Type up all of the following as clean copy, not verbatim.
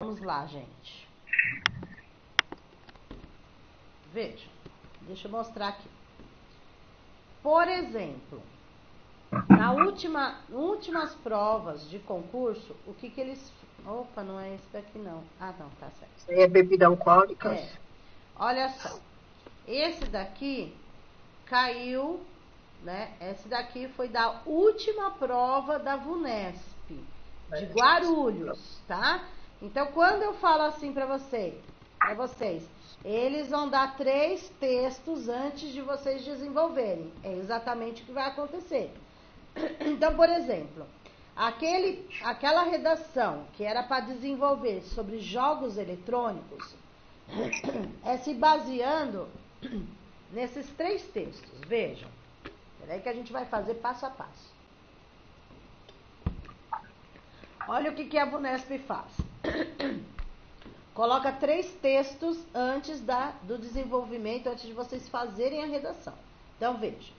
Vamos lá, gente. Veja, deixa eu mostrar aqui. Por exemplo, últimas provas de concurso, o que eles... Opa, não é esse daqui não. Ah, não, tá certo. Isso aí é bebida alcoólica? É. Olha só. Esse daqui caiu, né? Esse daqui foi da última prova da VUNESP, de Guarulhos, tá? Então, quando eu falo assim para vocês, eles vão dar 3 textos antes de vocês desenvolverem. É exatamente o que vai acontecer. Então, por exemplo, aquela redação que era para desenvolver sobre jogos eletrônicos é se baseando nesses 3 textos. Vejam. Peraí que a gente vai fazer passo a passo. Olha o que a VUNESP faz. Coloca 3 textos antes do desenvolvimento, antes de vocês fazerem a redação. Então, veja.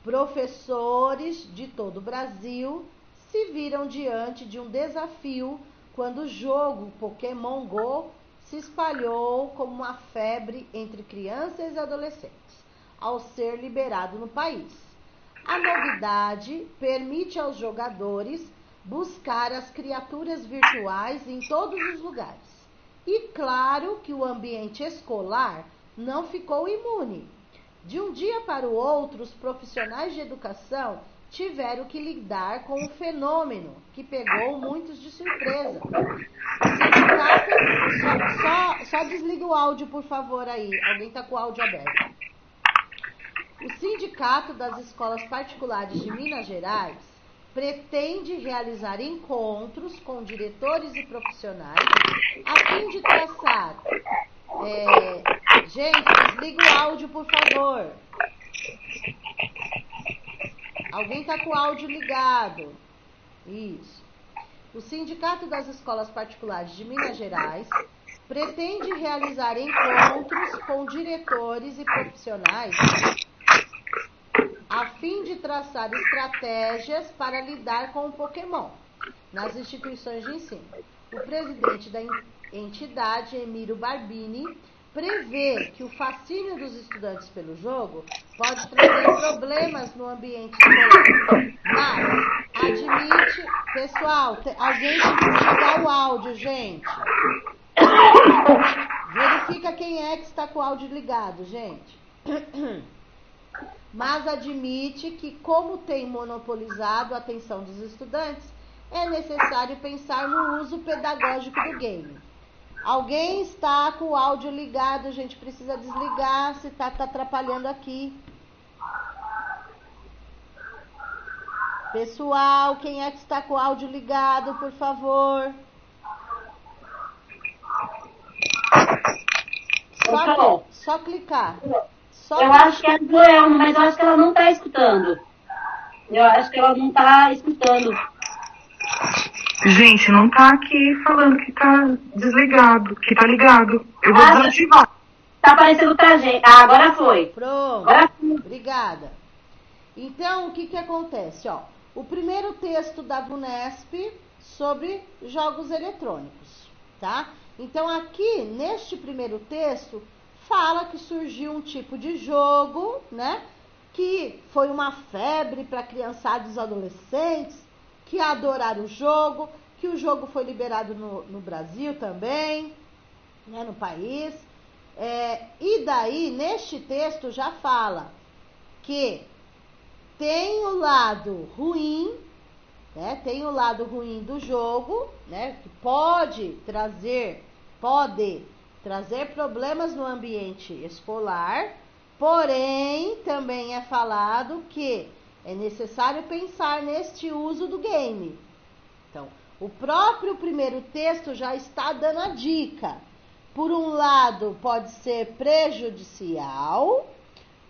Professores de todo o Brasil se viram diante de um desafio quando o jogo Pokémon Go se espalhou como uma febre entre crianças e adolescentes, ao ser liberado no país. A novidade permite aos jogadores buscar as criaturas virtuais em todos os lugares. E claro que o ambiente escolar não ficou imune. De um dia para o outro, os profissionais de educação tiveram que lidar com um fenômeno que pegou muitos de surpresa. O sindicato... Só desliga o áudio, por favor, aí. Alguém está com o áudio aberto. O Sindicato das Escolas Particulares de Minas Gerais pretende realizar encontros com diretores e profissionais a fim de traçar... Gente, desliga o áudio, por favor. Alguém está com o áudio ligado. Isso. O Sindicato das Escolas Particulares de Minas Gerais pretende realizar encontros com diretores e profissionais a fim de traçar estratégias para lidar com o Pokémon nas instituições de ensino. O presidente da entidade, Emílio Barbini, prevê que o fascínio dos estudantes pelo jogo pode trazer problemas no ambiente escolar, mas admite... Pessoal, alguém tem que desligar o áudio, gente. Verifica quem é que está com o áudio ligado, gente. Mas admite que, como tem monopolizado a atenção dos estudantes, é necessário pensar no uso pedagógico do game. Alguém está com o áudio ligado, a gente precisa desligar, se está atrapalhando aqui. Pessoal, quem é que está com o áudio ligado, por favor? Só clicar. Eu acho que é a Joelma, mas eu acho que ela não está escutando. Eu acho que ela não está escutando. Gente, não tá aqui falando que tá desligado, que tá ligado. Eu vou desativar. Tá aparecendo pra gente. Ah, agora foi. Pronto. Agora foi. Obrigada. Então, o que acontece? Ó, o primeiro texto da VUNESP sobre jogos eletrônicos, tá? Então, aqui, neste primeiro texto, fala que surgiu um tipo de jogo, né? Que foi uma febre para criançadas e adolescentes, que adoraram o jogo, que o jogo foi liberado no Brasil também, né, no país. E daí, neste texto, já fala que tem o lado ruim, né, tem o lado ruim do jogo, né, que pode trazer problemas no ambiente escolar, porém, também é falado que é necessário pensar neste uso do game. Então, o próprio primeiro texto já está dando a dica. Por um lado, pode ser prejudicial,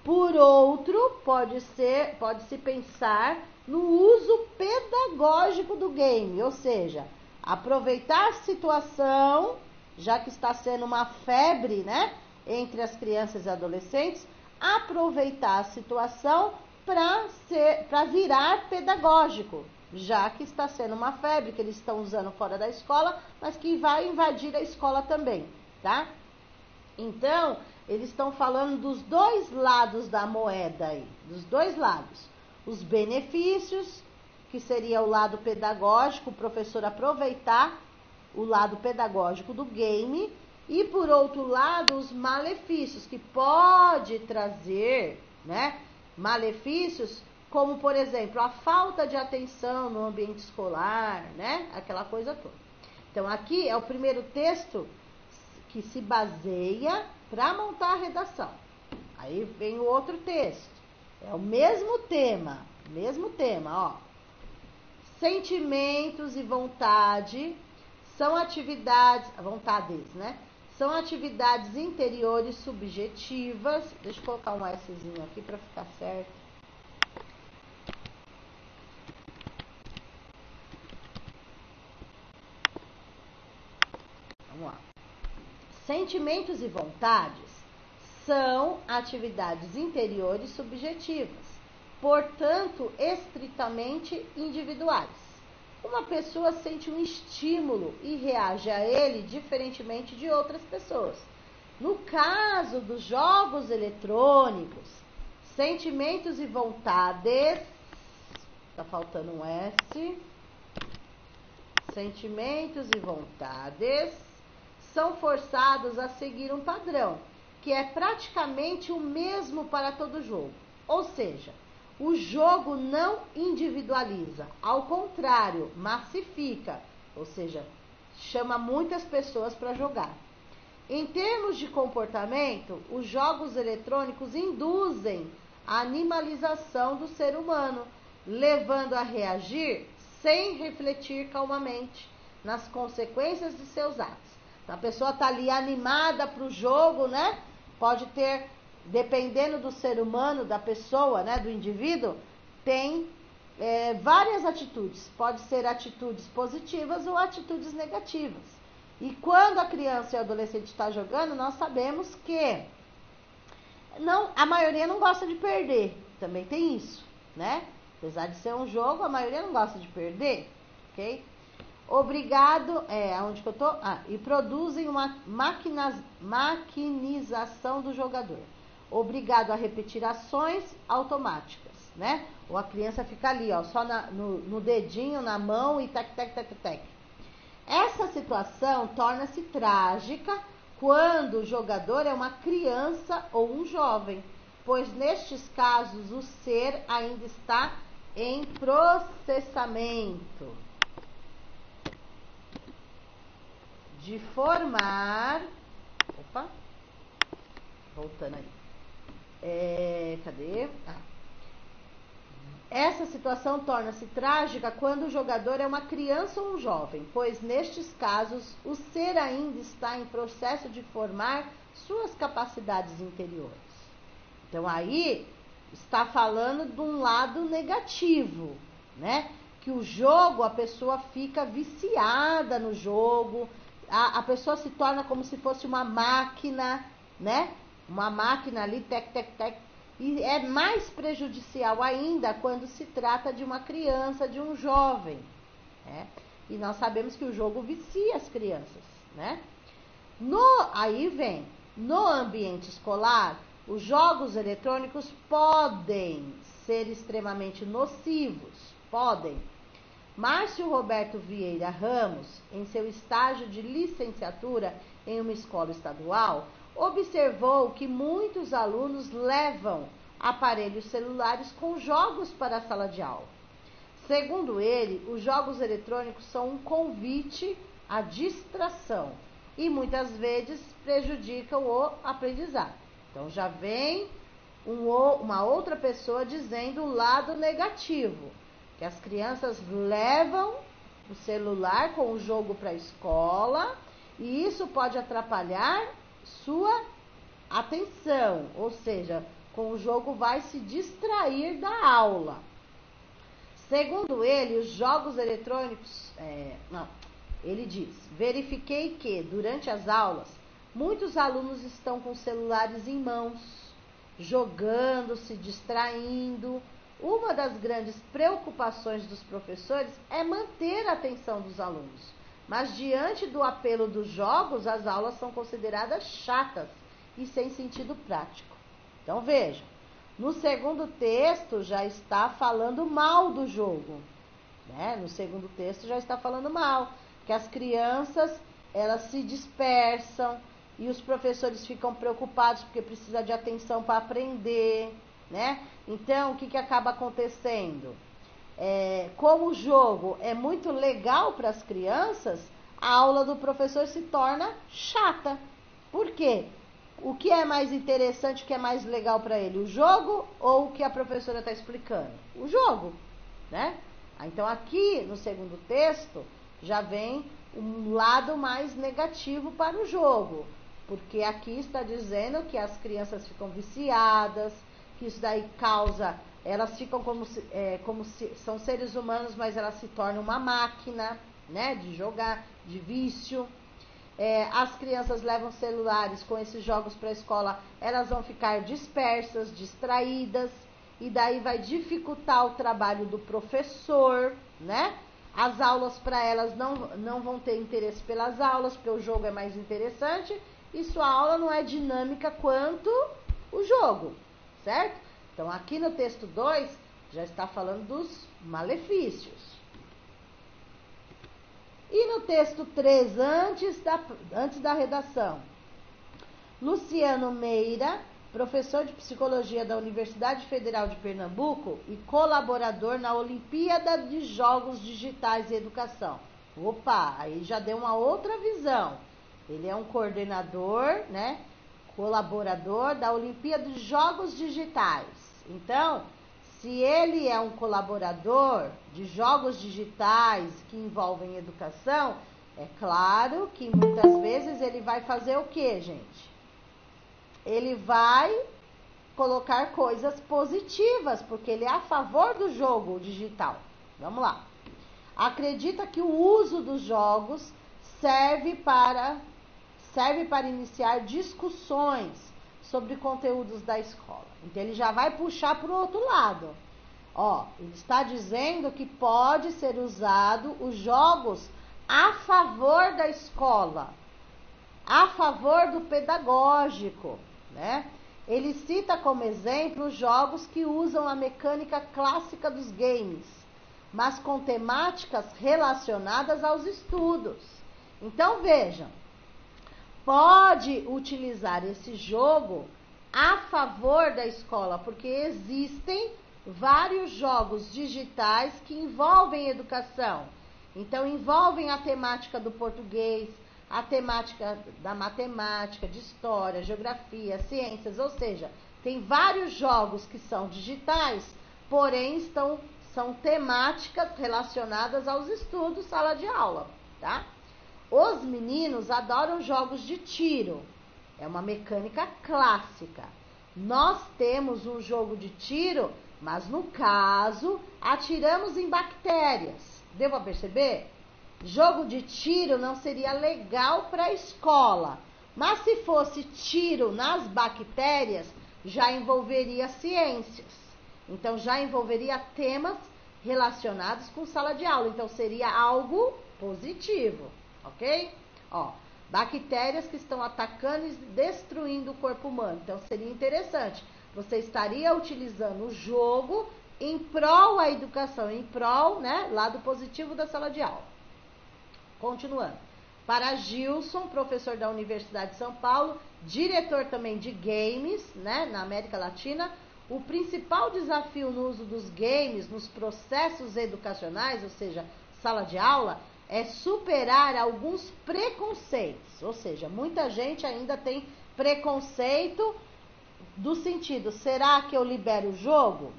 por outro, pode-se pensar no uso pedagógico do game, ou seja, aproveitar a situação, já que está sendo uma febre, né, entre as crianças e adolescentes, aproveitar a situação para virar pedagógico. já que está sendo uma febre que eles estão usando fora da escola, mas que vai invadir a escola também, tá? Então, eles estão falando dos dois lados da moeda aí, dos dois lados. Os benefícios, que seria o lado pedagógico, o professor aproveitar o lado pedagógico do game, e por outro lado, os malefícios, que pode trazer, né, malefícios, como, por exemplo, a falta de atenção no ambiente escolar, né, aquela coisa toda. Então, aqui é o primeiro texto que se baseia para montar a redação. Aí vem o outro texto. É o mesmo tema, ó. Sentimentos e vontades, né? São atividades interiores subjetivas. Deixa eu colocar um Szinho aqui para ficar certo. Vamos lá. Sentimentos e vontades são atividades interiores subjetivas, portanto, estritamente individuais. Uma pessoa sente um estímulo e reage a ele diferentemente de outras pessoas. No caso dos jogos eletrônicos, sentimentos e vontades, tá faltando um S, sentimentos e vontades são forçados a seguir um padrão, que é praticamente o mesmo para todo jogo. Ou seja, o jogo não individualiza, ao contrário, massifica, ou seja, chama muitas pessoas para jogar. Em termos de comportamento, os jogos eletrônicos induzem a animalização do ser humano, levando a reagir sem refletir calmamente nas consequências de seus atos. Então, a pessoa está ali animada para o jogo, né? Pode ter, dependendo do ser humano, da pessoa, né, do indivíduo, tem várias atitudes. Pode ser atitudes positivas ou atitudes negativas. E quando a criança e o adolescente está jogando, nós sabemos que a maioria não gosta de perder. Também tem isso, né? Apesar de ser um jogo, a maioria não gosta de perder, ok? Obrigado, aonde que eu tô? E produzem uma maquinização do jogador. Obrigado a repetir ações automáticas, né? Ou a criança fica ali, ó, só no dedinho, na mão e tac, tac, tac, tac. Essa situação torna-se trágica quando o jogador é uma criança ou um jovem, pois nestes casos o ser ainda está em processamento de formar. Opa, voltando aí. Cadê? Essa situação torna-se trágica quando o jogador é uma criança ou um jovem, pois nestes casos o ser ainda está em processo de formar suas capacidades interiores. Então aí está falando de um lado negativo, né? Que o jogo, a pessoa fica viciada no jogo, a pessoa se torna como se fosse uma máquina, né? Uma máquina ali, tec, tec, tec. E é mais prejudicial ainda quando se trata de uma criança, de um jovem, né? E nós sabemos que o jogo vicia as crianças, né? Aí vem, no ambiente escolar, os jogos eletrônicos podem ser extremamente nocivos, podem. Márcio Roberto Vieira Ramos, em seu estágio de licenciatura em uma escola estadual, observou que muitos alunos levam aparelhos celulares com jogos para a sala de aula. Segundo ele, os jogos eletrônicos são um convite à distração e muitas vezes prejudicam o aprendizado. Então já vem uma outra pessoa dizendo o lado negativo, que as crianças levam o celular com o jogo para a escola e isso pode atrapalhar sua atenção, ou seja, com o jogo vai se distrair da aula. Segundo ele, os jogos eletrônicos, ele diz, verifiquei que durante as aulas, muitos alunos estão com celulares em mãos, jogando, se distraindo. uma das grandes preocupações dos professores é manter a atenção dos alunos. Mas diante do apelo dos jogos, as aulas são consideradas chatas e sem sentido prático. Então vejam, no segundo texto já está falando mal do jogo, né? No segundo texto já está falando mal, que as crianças elas se dispersam e os professores ficam preocupados porque precisa de atenção para aprender, né? Então o que acaba acontecendo? Como o jogo é muito legal para as crianças, a aula do professor se torna chata. Por quê? O que é mais interessante, o que é mais legal para ele? O jogo ou o que a professora está explicando? O jogo, né? Então aqui no segundo texto já vem um lado mais negativo para o jogo, porque aqui está dizendo que as crianças ficam viciadas, que isso daí causa, elas ficam como se são seres humanos, mas elas se tornam uma máquina, né, de jogar, de vício. As crianças levam celulares com esses jogos para a escola, elas vão ficar dispersas, distraídas, e daí vai dificultar o trabalho do professor, né? As aulas para elas não vão ter interesse pelas aulas, porque o jogo é mais interessante, e sua aula não é dinâmica quanto o jogo, certo? Então aqui no texto 2 já está falando dos malefícios. E no texto 3, antes da redação, Luciano Meira, professor de Psicologia da Universidade Federal de Pernambuco e colaborador na Olimpíada de Jogos Digitais e Educação. Opa, aí já deu uma outra visão. Ele é um coordenador, né, colaborador da Olimpíada de Jogos Digitais. Então, se ele é um colaborador de jogos digitais que envolvem educação, é claro que muitas vezes ele vai fazer o quê, gente? Ele vai colocar coisas positivas, porque ele é a favor do jogo digital. Vamos lá. Acredita que o uso dos jogos serve para iniciar discussões sobre conteúdos da escola. Então ele já vai puxar para o outro lado. Ele está dizendo que pode ser usado os jogos a favor da escola, a favor do pedagógico, né? Ele cita como exemplo os jogos que usam a mecânica clássica dos games, mas com temáticas relacionadas aos estudos. Então vejam, pode utilizar esse jogo a favor da escola, porque existem vários jogos digitais que envolvem educação. Então envolvem a temática do português, a temática da matemática, de história, geografia, ciências, ou seja, tem vários jogos que são digitais, porém são temáticas relacionadas aos estudos, sala de aula, tá? Os meninos adoram jogos de tiro, é uma mecânica clássica. Nós temos um jogo de tiro, mas no caso, atiramos em bactérias. Deu para perceber? Jogo de tiro não seria legal para a escola, mas se fosse tiro nas bactérias, já envolveria ciências. Então, já envolveria temas relacionados com sala de aula. Então, seria algo positivo, ok? Bactérias que estão atacando e destruindo o corpo humano. Então, seria interessante. Você estaria utilizando o jogo em prol da educação, em prol, né, lado positivo da sala de aula. Continuando. Para Gilson, professor da Universidade de São Paulo, diretor também de games, né, na América Latina, o principal desafio no uso dos games nos processos educacionais, ou seja, sala de aula, é superar alguns preconceitos. Ou seja, muita gente ainda tem preconceito do sentido, será que eu libero o jogo?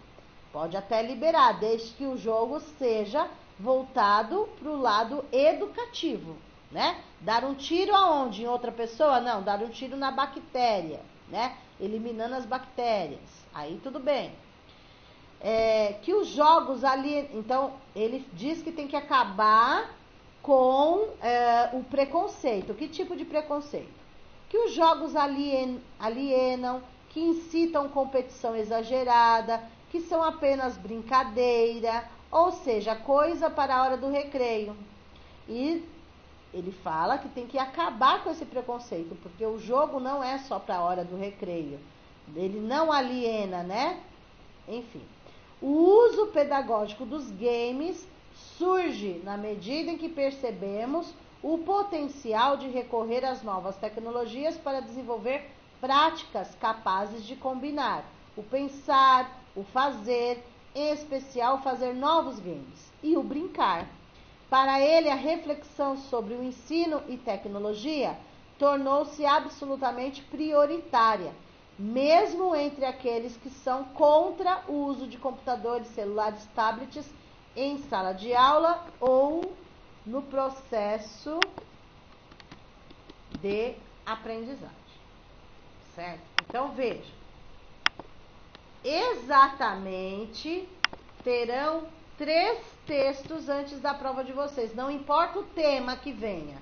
Pode até liberar, desde que o jogo seja voltado para o lado educativo, né? Dar um tiro aonde? Em outra pessoa? Não, dar um tiro na bactéria, né? Eliminando as bactérias. Aí tudo bem. Que os jogos ali... Então, ele diz que tem que acabar com o preconceito. Que tipo de preconceito? Que os jogos alienam, que incitam competição exagerada, que são apenas brincadeira, ou seja, coisa para a hora do recreio. E ele fala que tem que acabar com esse preconceito, porque o jogo não é só para a hora do recreio. Ele não aliena, né? Enfim. O uso pedagógico dos games surge na medida em que percebemos o potencial de recorrer às novas tecnologias para desenvolver práticas capazes de combinar o pensar, o fazer, em especial fazer novos games, e o brincar. Para ele, a reflexão sobre o ensino e tecnologia tornou-se absolutamente prioritária, mesmo entre aqueles que são contra o uso de computadores, celulares, tablets em sala de aula ou no processo de aprendizagem. Certo? Então, veja. Exatamente terão 3 textos antes da prova de vocês. Não importa o tema que venha.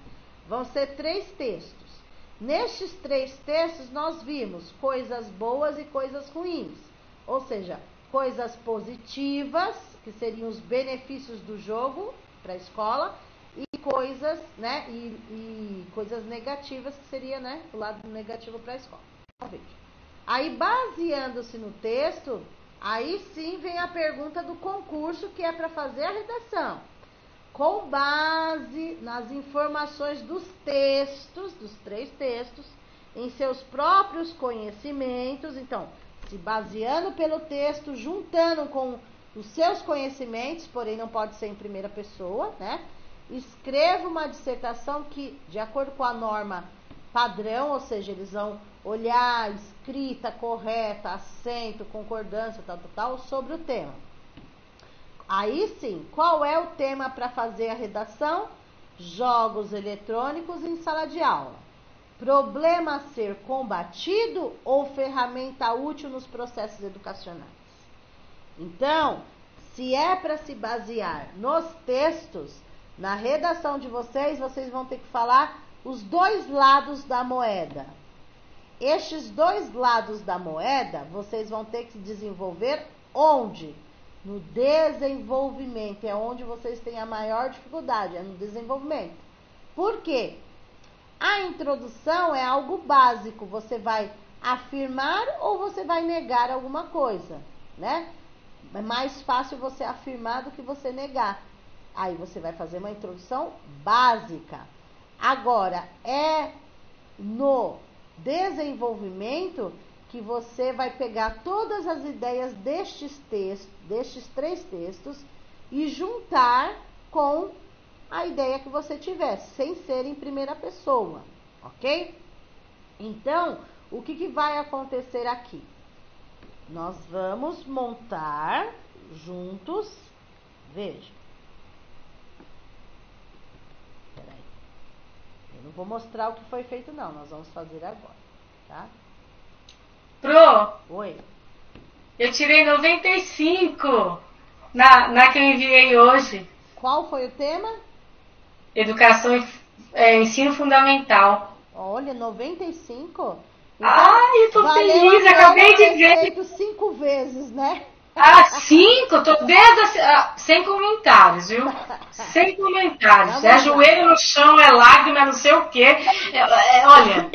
Vão ser 3 textos. Nestes 3 textos, nós vimos coisas boas e coisas ruins. Ou seja, coisas positivas, que seriam os benefícios do jogo para a escola, e coisas, né, e coisas negativas, que seria, né, o lado negativo para a escola. Então, veja. Aí, baseando-se no texto, aí sim vem a pergunta do concurso, que é para fazer a redação. Com base nas informações dos textos, dos 3 textos, em seus próprios conhecimentos. Então, se baseando pelo texto, juntando com os seus conhecimentos, porém não pode ser em primeira pessoa, né? Escreva uma dissertação que, de acordo com a norma padrão, ou seja, eles vão olhar a escrita correta, acento, concordância, tal, sobre o tema. Aí sim, qual é o tema para fazer a redação? Jogos eletrônicos em sala de aula. Problema a ser combatido ou ferramenta útil nos processos educacionais? Então, se é para se basear nos textos, na redação de vocês, vocês vão ter que falar os 2 lados da moeda. Estes 2 lados da moeda, vocês vão ter que desenvolver onde? No desenvolvimento. É onde vocês têm a maior dificuldade, é no desenvolvimento. Por quê? A introdução é algo básico. Você vai afirmar ou você vai negar alguma coisa, né? É mais fácil você afirmar do que você negar. Aí você vai fazer uma introdução básica. Agora, é no desenvolvimento que você vai pegar todas as ideias destes 3 textos e juntar com a ideia que você tiver, sem ser em primeira pessoa, ok? Então, o que vai acontecer aqui? Nós vamos montar juntos, veja. Peraí. Eu não vou mostrar o que foi feito não, nós vamos fazer agora, tá? Pro, Oi. eu tirei 95 na que eu enviei hoje. Qual foi o tema? Educação ensino fundamental. Olha, 95? Ai, eu tô feliz, acabei de ver. Feito 5 vezes, né? 5? Tô desde sem comentários, viu? Sem comentários. É joelho no chão, é lágrima, não sei o quê. Olha.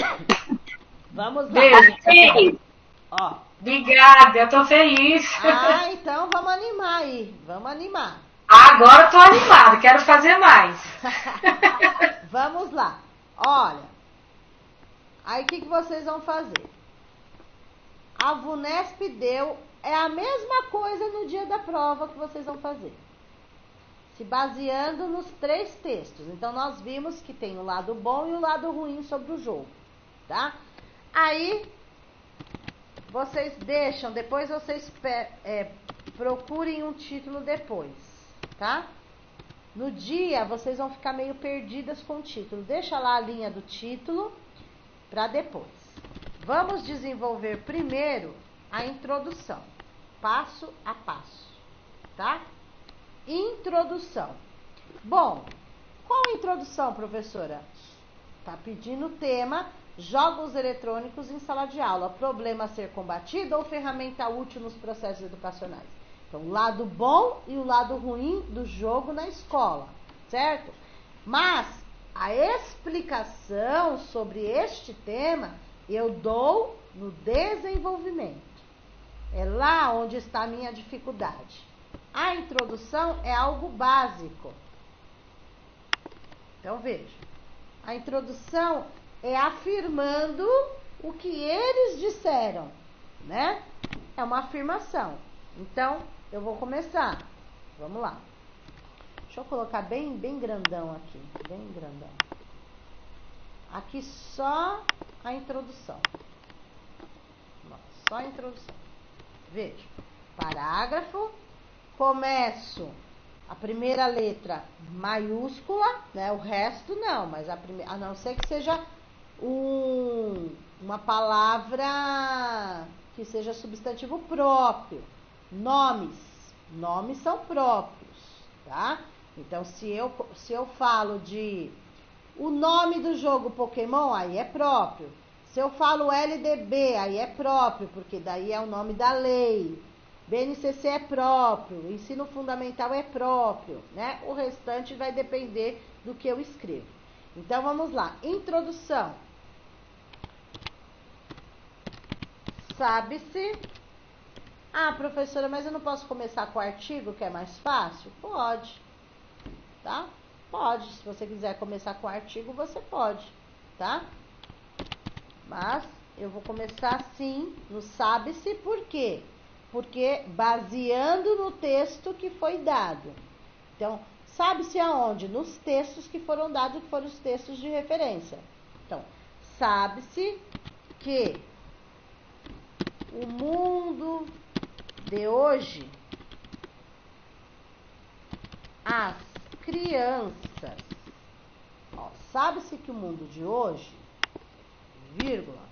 Vamos lá. Beijo. Ó. Obrigada, eu tô feliz. Então vamos animar aí. Vamos animar. Agora eu tô animada, quero fazer mais. Vamos lá. Olha. Aí o que vocês vão fazer? A VUNESP deu, é a mesma coisa no dia da prova que vocês vão fazer. Se baseando nos 3 textos. Então nós vimos que tem o lado bom e o lado ruim sobre o jogo, tá? Aí vocês deixam, depois vocês procurem um título depois, tá? No dia vocês vão ficar meio perdidas com o título. Deixa lá a linha do título para depois. Vamos desenvolver primeiro a introdução, passo a passo, tá? Introdução. Bom, qual a introdução, professora? Tá pedindo o tema jogos eletrônicos em sala de aula, problema a ser combatido ou ferramenta útil nos processos educacionais. Então, o lado bom e o lado ruim do jogo na escola, certo? Mas a explicação sobre este tema eu dou no desenvolvimento. É lá onde está a minha dificuldade. A introdução é algo básico. Então, veja. A introdução é afirmando o que eles disseram, né? É uma afirmação. Então, eu vou começar. Vamos lá. Deixa eu colocar bem grandão aqui. Bem grandão. Aqui só a introdução. Só a introdução. Veja. Parágrafo. Começo a primeira letra maiúscula, né? O resto não, mas a não ser que seja uma palavra que seja substantivo próprio. Nomes são próprios, tá? Então, se eu falo de o nome do jogo Pokémon, aí é próprio. Se eu falo LDB, aí é próprio, porque daí é o nome da lei. BNCC é próprio, ensino fundamental é próprio, né? O restante vai depender do que eu escrevo. Então, vamos lá. Introdução. Sabe-se... Ah, professora, mas eu não posso começar com o artigo, que é mais fácil? Pode, tá? Pode. Se você quiser começar com o artigo, você pode, tá? Mas eu vou começar assim, no sabe-se, por quê? Porque baseando no texto que foi dado. Então, sabe-se aonde? Nos textos que foram dados, que foram os textos de referência. Então, sabe-se que o mundo de hoje, as crianças, sabe-se que o mundo de hoje, vírgula,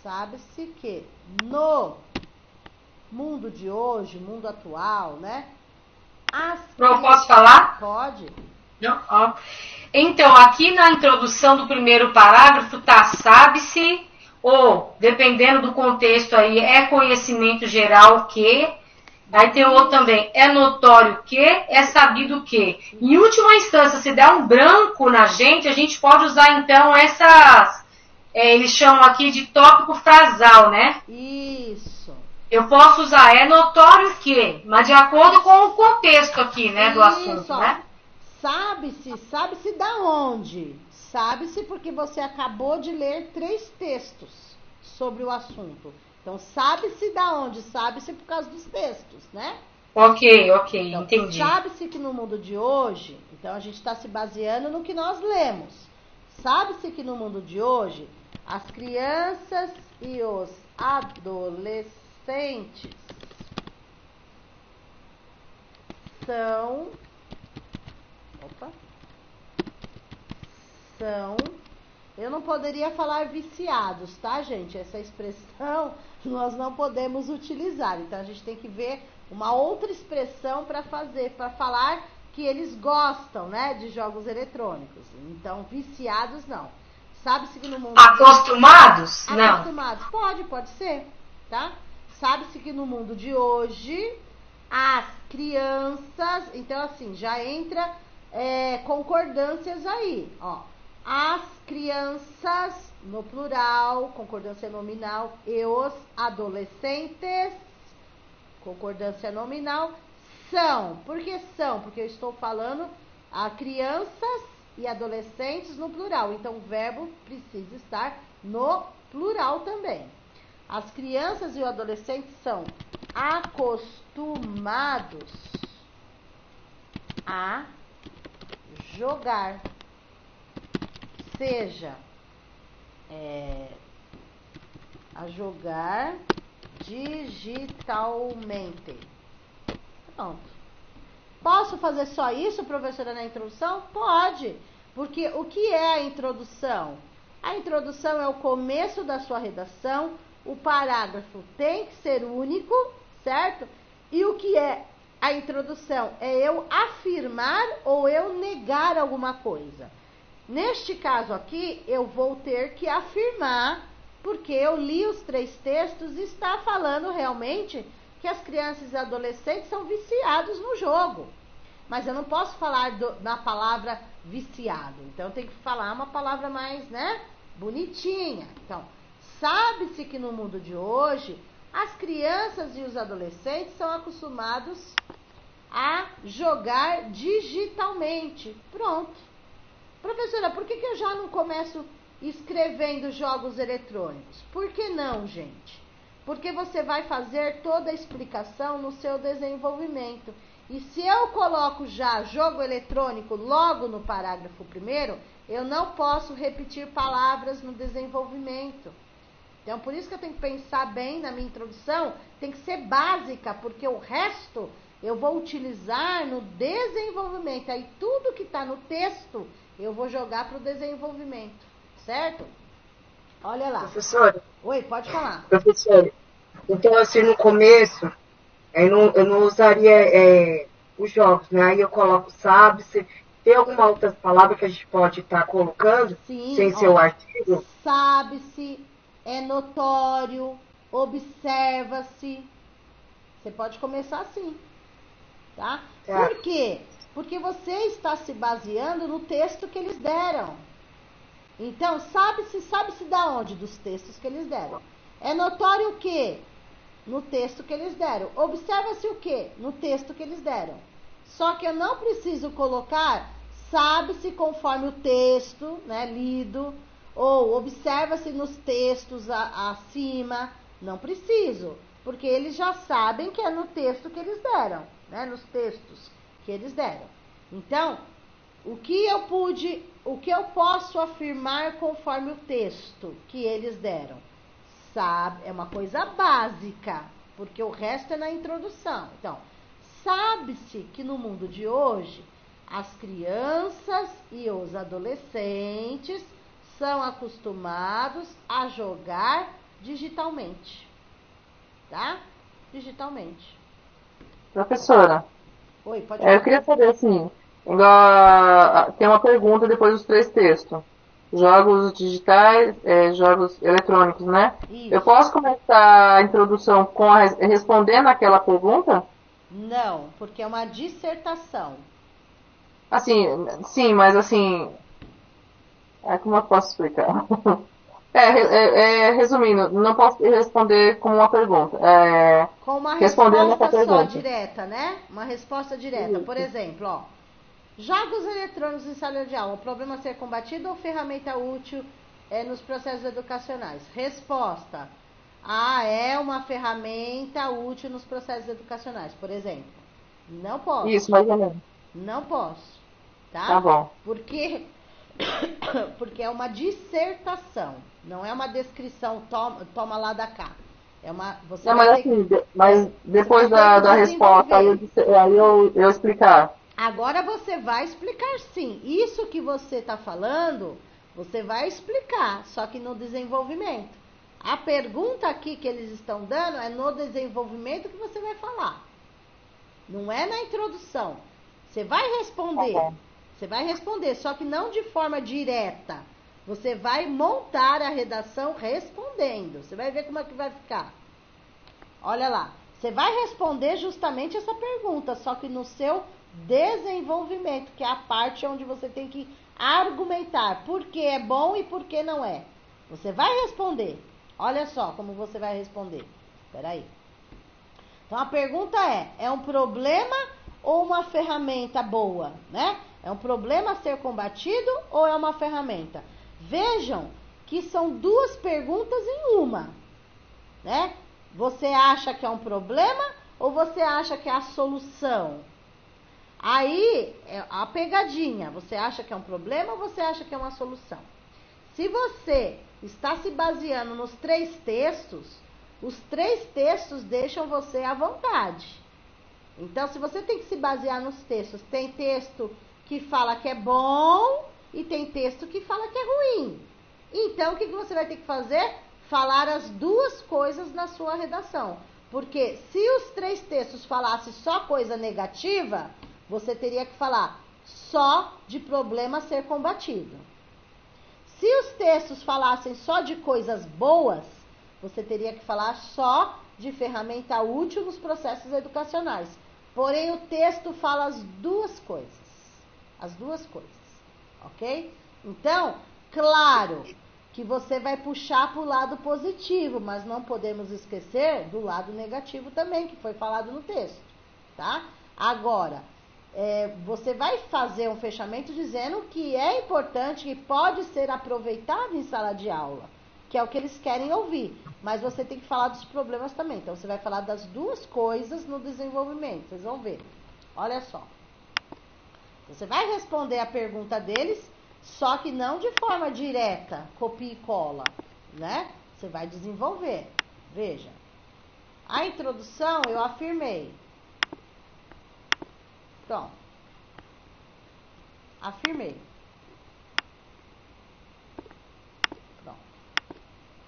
sabe-se que no mundo de hoje, mundo atual, né? Eu posso falar? Pode. Não? Ó. Então, aqui na introdução do primeiro parágrafo tá, sabe-se, ou, dependendo do contexto aí, é conhecimento geral que, aí tem outro também, é notório que, é sabido que. Em última instância, se der um branco na gente, a gente pode usar então essas, eles chamam aqui de tópico frasal, né? Isso. Eu posso usar, é notório que, mas de acordo com o contexto aqui, né, do assunto, né? Sabe-se da onde? Sabe-se porque você acabou de ler 3 textos sobre o assunto. Então, sabe-se da onde? Sabe-se por causa dos textos, né? Ok, então, entendi. Sabe-se que no mundo de hoje, então a gente está se baseando no que nós lemos. Sabe-se que no mundo de hoje, as crianças e os adolescentes são... Eu não poderia falar viciados, tá, gente? Essa expressão nós não podemos utilizar. Então, a gente tem que ver uma outra expressão para falar que eles gostam, né, de jogos eletrônicos. Então, viciados, não. Sabe-se que no mundo... Acostumados? Não. Acostumados. Pode ser, tá? Sabe-se que no mundo de hoje, as crianças... Então, assim, já entra concordâncias aí, ó. As crianças, no plural, concordância nominal, e os adolescentes, concordância nominal, são. Por que são? Porque eu estou falando a crianças e adolescentes no plural. Então, o verbo precisa estar no plural também. As crianças e o adolescente são acostumados a jogar. Seja a jogar digitalmente. Pronto. Posso fazer só isso, professora, na introdução? Pode. Porque o que é a introdução? A introdução é o começo da sua redação. O parágrafo tem que ser único, certo? E o que é a introdução? É eu afirmar ou eu negar alguma coisa. Neste caso aqui, eu vou ter que afirmar, porque eu li os 3 textos e está falando realmente que as crianças e adolescentes são viciados no jogo. Mas eu não posso falar na palavra viciado. Então, eu tenho que falar uma palavra mais, bonitinha. Então, sabe-se que no mundo de hoje, as crianças e os adolescentes são acostumados a jogar digitalmente. Pronto. Professora, por que eu já não começo escrevendo jogos eletrônicos? Por que não, gente? Porque você vai fazer toda a explicação no seu desenvolvimento. E se eu coloco já jogo eletrônico logo no parágrafo 1º, eu não posso repetir palavras no desenvolvimento. Então, por isso que eu tenho que pensar bem na minha introdução, tem que ser básica, porque o resto eu vou utilizar no desenvolvimento. Aí tudo que está no texto, eu vou jogar para o desenvolvimento, certo? Olha lá. Professora. Oi, pode falar. Professora, então assim, no começo, eu não usaria os jogos, né? Aí eu coloco sabe-se. Tem alguma outra palavra que a gente pode estar colocando? Sim, sem ser o artigo? Sabe-se, é notório, observa-se. Você pode começar assim, tá? Por quê? Porque você está se baseando no texto que eles deram. Então, sabe-se da onde? Dos textos que eles deram. É notório o quê? No texto que eles deram. Observa-se o quê? No texto que eles deram. Só que eu não preciso colocar sabe-se conforme o texto, lido, ou observa-se nos textos acima. Não preciso, porque eles já sabem que é no texto que eles deram, nos textos que eles deram. Então, o que eu posso afirmar conforme o texto que eles deram? Sabe, é uma coisa básica, porque o resto é na introdução. Então, sabe-se que no mundo de hoje, as crianças e os adolescentes são acostumados a jogar digitalmente, tá? Digitalmente. Professora. Oi, pode falar. Eu queria saber assim, tem uma pergunta depois dos 3 textos. Jogos digitais, jogos eletrônicos, né? Isso. Eu posso começar a introdução respondendo aquela pergunta? Não, porque é uma dissertação. Assim, sim, mas assim... como eu posso explicar? Resumindo, não posso responder como uma pergunta. Com uma respondendo resposta essa só pergunta. direta, né? Uma resposta direta. Isso. Por exemplo, jogos eletrônicos em sala de aula, problema a ser combatido ou ferramenta útil nos processos educacionais? Resposta. É uma ferramenta útil nos processos educacionais, por exemplo. Não posso. Isso, mais ou menos. Não posso. Tá bom. Porque é uma dissertação, não é uma descrição, toma lá da cá. Você não, mas assim, mas depois da resposta, aí eu explicar. Agora você vai explicar sim. Isso que você está falando, você vai explicar, só que no desenvolvimento. A pergunta aqui que eles estão dando é no desenvolvimento que você vai falar. Não é na introdução. Você vai responder. Tá bom. Você vai responder, só que não de forma direta. Você vai montar a redação respondendo. Você vai ver como é que vai ficar. Olha lá. Você vai responder justamente essa pergunta, só que no seu desenvolvimento, que é a parte onde você tem que argumentar por que é bom e por que não é. Você vai responder. Olha só como você vai responder. Espera aí. Então a pergunta é um problema ou uma ferramenta boa, né? É um problema a ser combatido ou é uma ferramenta? Vejam que são 2 perguntas em uma, né? Você acha que é um problema ou você acha que é a solução? Aí, é a pegadinha. Você acha que é um problema ou você acha que é uma solução? Se você está se baseando nos 3 textos, os 3 textos deixam você à vontade. Então, se você tem que se basear nos textos, tem texto que fala que é bom e tem texto que fala que é ruim. Então, o que você vai ter que fazer? Falar as 2 coisas na sua redação. Porque se os 3 textos falassem só coisa negativa, você teria que falar só de problema a ser combatido. Se os textos falassem só de coisas boas, você teria que falar só de ferramenta útil nos processos educacionais. Porém, o texto fala as duas coisas. As duas coisas, ok? Então, claro que você vai puxar para o lado positivo, mas não podemos esquecer do lado negativo também, que foi falado no texto, tá? Agora, você vai fazer um fechamento dizendo que é importante, que pode ser aproveitado em sala de aula, que é o que eles querem ouvir, mas você tem que falar dos problemas também. Então, você vai falar das duas coisas no desenvolvimento, vocês vão ver. Olha só. Você vai responder a pergunta deles, só que não de forma direta, copia e cola, né? Você vai desenvolver. Veja. A introdução eu afirmei. Pronto. Afirmei. Pronto.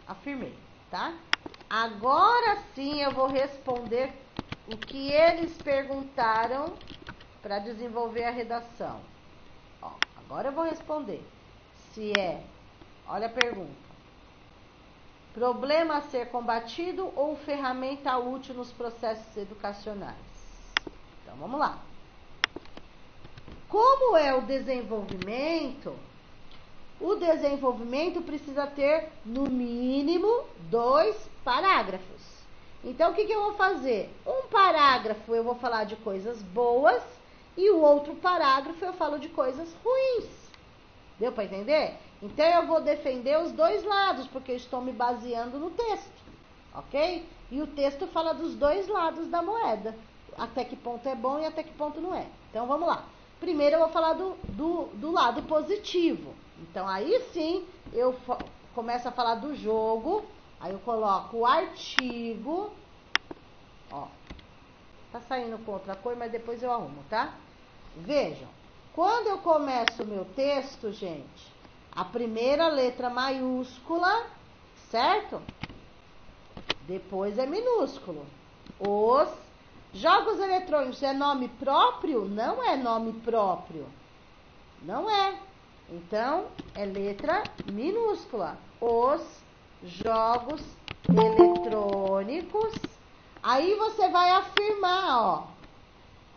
Afirmei, tá? Agora sim eu vou responder o que eles perguntaram para desenvolver a redação. Ó, agora eu vou responder. Se olha a pergunta. Problema a ser combatido ou ferramenta útil nos processos educacionais? Então, vamos lá. Como é o desenvolvimento precisa ter, no mínimo, 2 parágrafos. Então, o que eu vou fazer? Um parágrafo eu vou falar de coisas boas e o outro parágrafo eu falo de coisas ruins. Deu para entender? Então, eu vou defender os dois lados, porque eu estou me baseando no texto, ok? E o texto fala dos dois lados da moeda. Até que ponto é bom e até que ponto não é. Então, vamos lá. Primeiro, eu vou falar do lado positivo. Então, aí sim, eu começo a falar do jogo. Aí, eu coloco o artigo. Ó, tá saindo com outra cor, mas depois eu arrumo, tá? Vejam, quando eu começo o meu texto, gente, a primeira letra maiúscula, certo? Depois é minúsculo. Os jogos eletrônicos é nome próprio? Não é nome próprio. Não é. Então, é letra minúscula. Os jogos eletrônicos. Aí você vai afirmar, ó.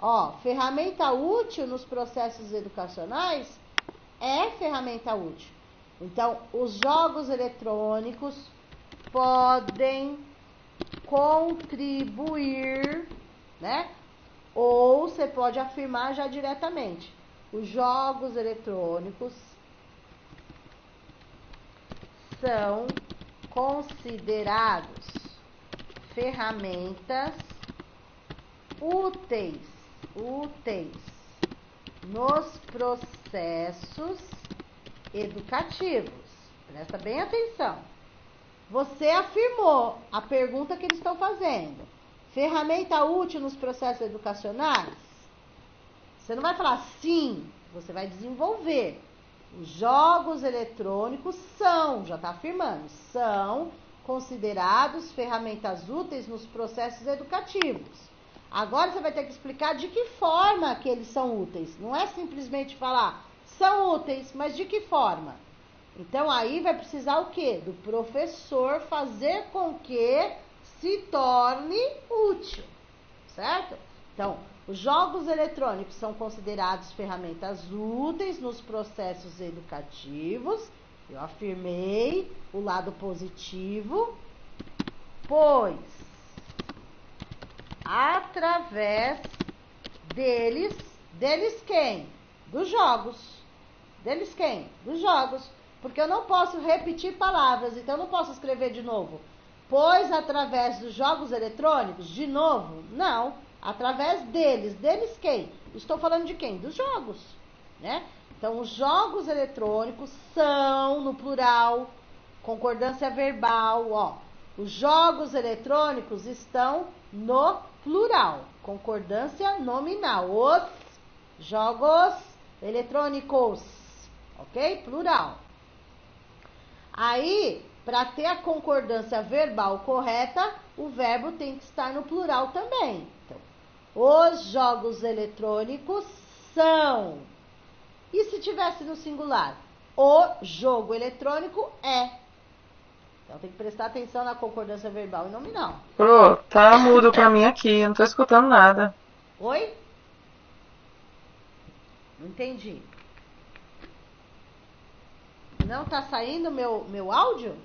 Ó, ferramenta útil nos processos educacionais é ferramenta útil. Então, os jogos eletrônicos podem contribuir, né? Ou você pode afirmar já diretamente. Os jogos eletrônicos são considerados ferramentas úteis nos processos educativos. Presta bem atenção. Você afirmou a pergunta que eles estão fazendo. Ferramenta útil nos processos educacionais? Você não vai falar sim, você vai desenvolver. Os jogos eletrônicos já está afirmando, são considerados ferramentas úteis nos processos educativos. Agora você vai ter que explicar de que forma que eles são úteis. Não é simplesmente falar, são úteis, mas de que forma? Então, aí vai precisar o quê? Do professor fazer com que se torne útil, certo? Então, os jogos eletrônicos são considerados ferramentas úteis nos processos educativos. Eu afirmei o lado positivo, pois através deles quem? Dos jogos. Deles quem? Dos jogos. Porque eu não posso repetir palavras, então eu não posso escrever de novo. Pois através dos jogos eletrônicos, de novo? Não. Através deles. Deles quem? Estou falando de quem? Dos jogos, né? Então, os jogos eletrônicos são, no plural, concordância verbal, ó. Os jogos eletrônicos estão no plural, concordância nominal. Os jogos eletrônicos, ok? Plural. Aí, para ter a concordância verbal correta, o verbo tem que estar no plural também. Então, os jogos eletrônicos são. E se tivesse no singular? o jogo eletrônico é. Então tem que prestar atenção na concordância verbal e nominal. Pro, tá mudo pra mim aqui, não tô escutando nada. Oi? Não entendi. Não tá saindo meu áudio?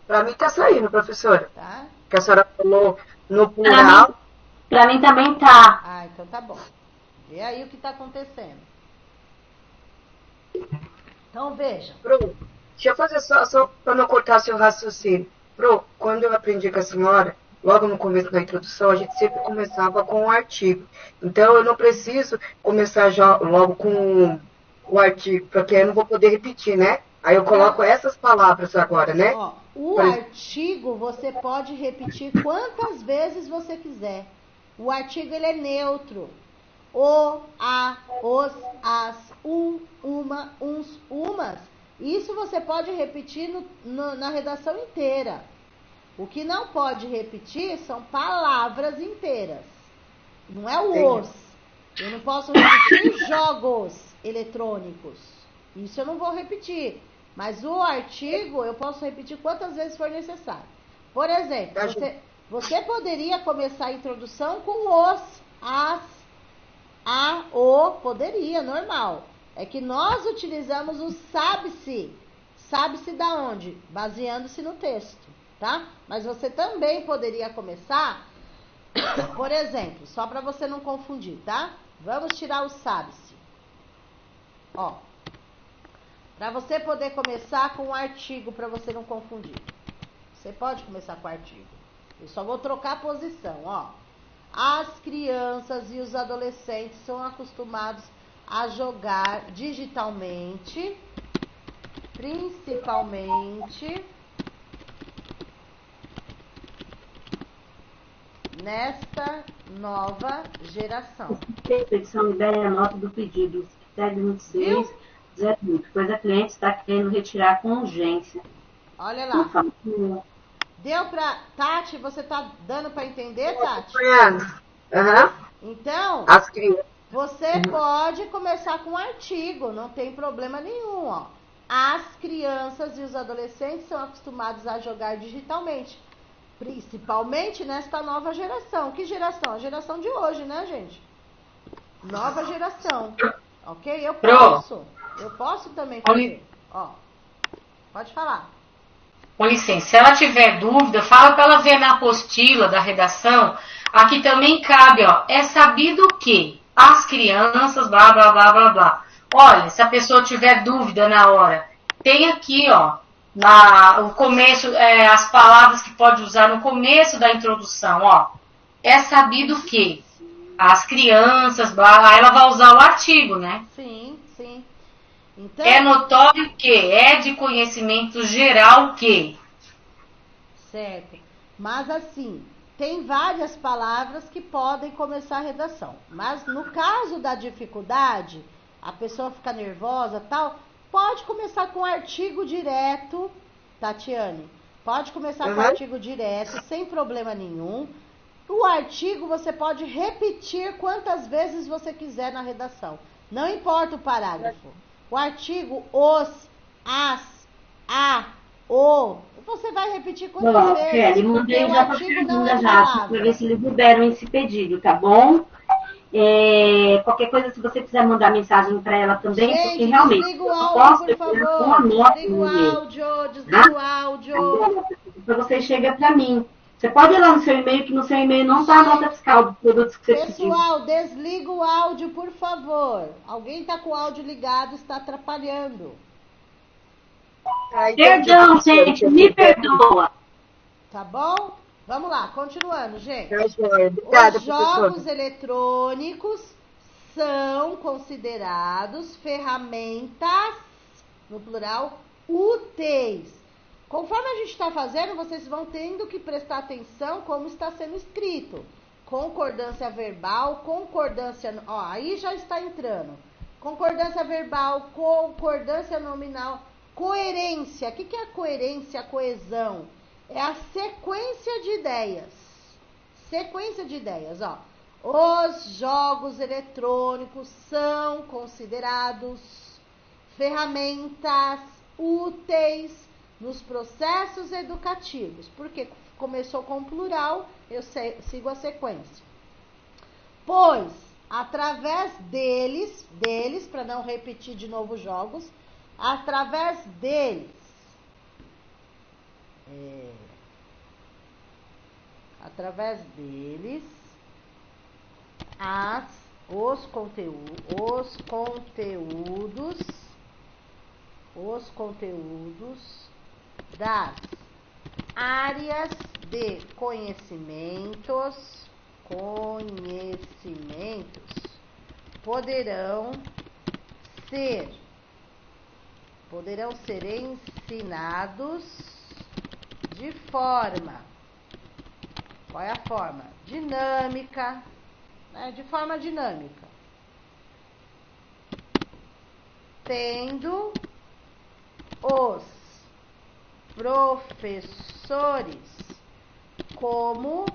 Pra mim tá saindo, professora. Tá. Que a senhora falou no plural. Pra mim também tá. Ah, então tá bom. Vê aí o que tá acontecendo. Então veja. Pro, deixa eu fazer só para não cortar seu raciocínio. Pro, quando eu aprendi com a senhora, logo no começo da introdução, a gente sempre começava com um artigo. Então eu não preciso começar já logo com o artigo, porque eu não vou poder repetir, né? Aí eu coloco essas palavras agora, né? Ó, o artigo você pode repetir quantas vezes você quiser. O artigo ele é neutro. O, a, os, as, uma, uns, umas. Isso você pode repetir na redação inteira. O que não pode repetir são palavras inteiras. Não é o os. Eu não posso repetir jogos eletrônicos. Isso eu não vou repetir. Mas o artigo eu posso repetir quantas vezes for necessário. Por exemplo, você poderia começar a introdução com os, as, a, o, poderia, normal. É que nós utilizamos o sabe-se. Sabe-se da onde? Baseando-se no texto, tá? Mas você também poderia começar, por exemplo, só para você não confundir, tá? Vamos tirar o sabe-se. Ó, para você poder começar com o artigo, para você não confundir. Você pode começar com o artigo. Eu só vou trocar a posição, ó. As crianças e os adolescentes são acostumados a jogar digitalmente, principalmente nesta nova geração. Petição ideia nota do pedido 72608, pois a cliente está querendo retirar com urgência. Olha lá. Deu pra... Tati, você tá dando pra entender, Tati? Aham. Então, As crianças. você pode começar com um artigo, não tem problema nenhum, ó. As crianças e os adolescentes são acostumados a jogar digitalmente, principalmente nesta nova geração. Que geração? A geração de hoje, né, gente? Nova geração. Ok? Eu posso também fazer. Ó, pode falar. Com licença, se ela tiver dúvida, fala para ela ver na apostila da redação. Aqui também cabe, ó, é sabido que as crianças, blá, blá, blá, blá, blá. Olha, se a pessoa tiver dúvida na hora, tem aqui, ó, o começo, as palavras que pode usar no começo da introdução, ó. É sabido que as crianças, blá, aí ela vai usar o artigo, né? Sim, sim. Então, é notório que, é de conhecimento geral que. Certo. Mas assim, tem várias palavras que podem começar a redação. Mas no caso da dificuldade, a pessoa fica nervosa e tal, pode começar com artigo direto, Tatiane. Pode começar com artigo direto, sem problema nenhum. O artigo você pode repetir quantas vezes você quiser na redação. Não importa o parágrafo. O artigo, os, as, a, o, você vai repetir quantas vezes. Kelly, mandei já para a segunda já, para ver se eles liberam esse pedido, tá bom? Qualquer coisa, se você quiser mandar mensagem para ela também, gente, porque realmente desliga o áudio, por favor. Desliga o áudio. Para você chega para mim. Você pode ir lá no seu e-mail, que no seu e-mail não está a nota fiscal dos produtos que você pediu. Pessoal, desliga o áudio, por favor. Alguém está com o áudio ligado, está atrapalhando. Perdão, gente, me perdoa. Tá bom? Vamos lá, continuando, gente. Obrigada, os jogos eletrônicos são considerados ferramentas, no plural, úteis. Conforme a gente está fazendo, vocês vão tendo que prestar atenção como está sendo escrito. Concordância verbal, concordância... Ó, aí já está entrando. Concordância verbal, concordância nominal, coerência. O que é a coerência, a coesão? É a sequência de ideias. Sequência de ideias, ó. Os jogos eletrônicos são considerados ferramentas úteis nos processos educativos. Porque começou com plural, eu sigo a sequência. Pois, através deles, para não repetir de novo jogos, através deles, os conteúdos das áreas de conhecimentos poderão ser ensinados de forma, qual é a forma? Dinâmica, né? De forma dinâmica, tendo os professores como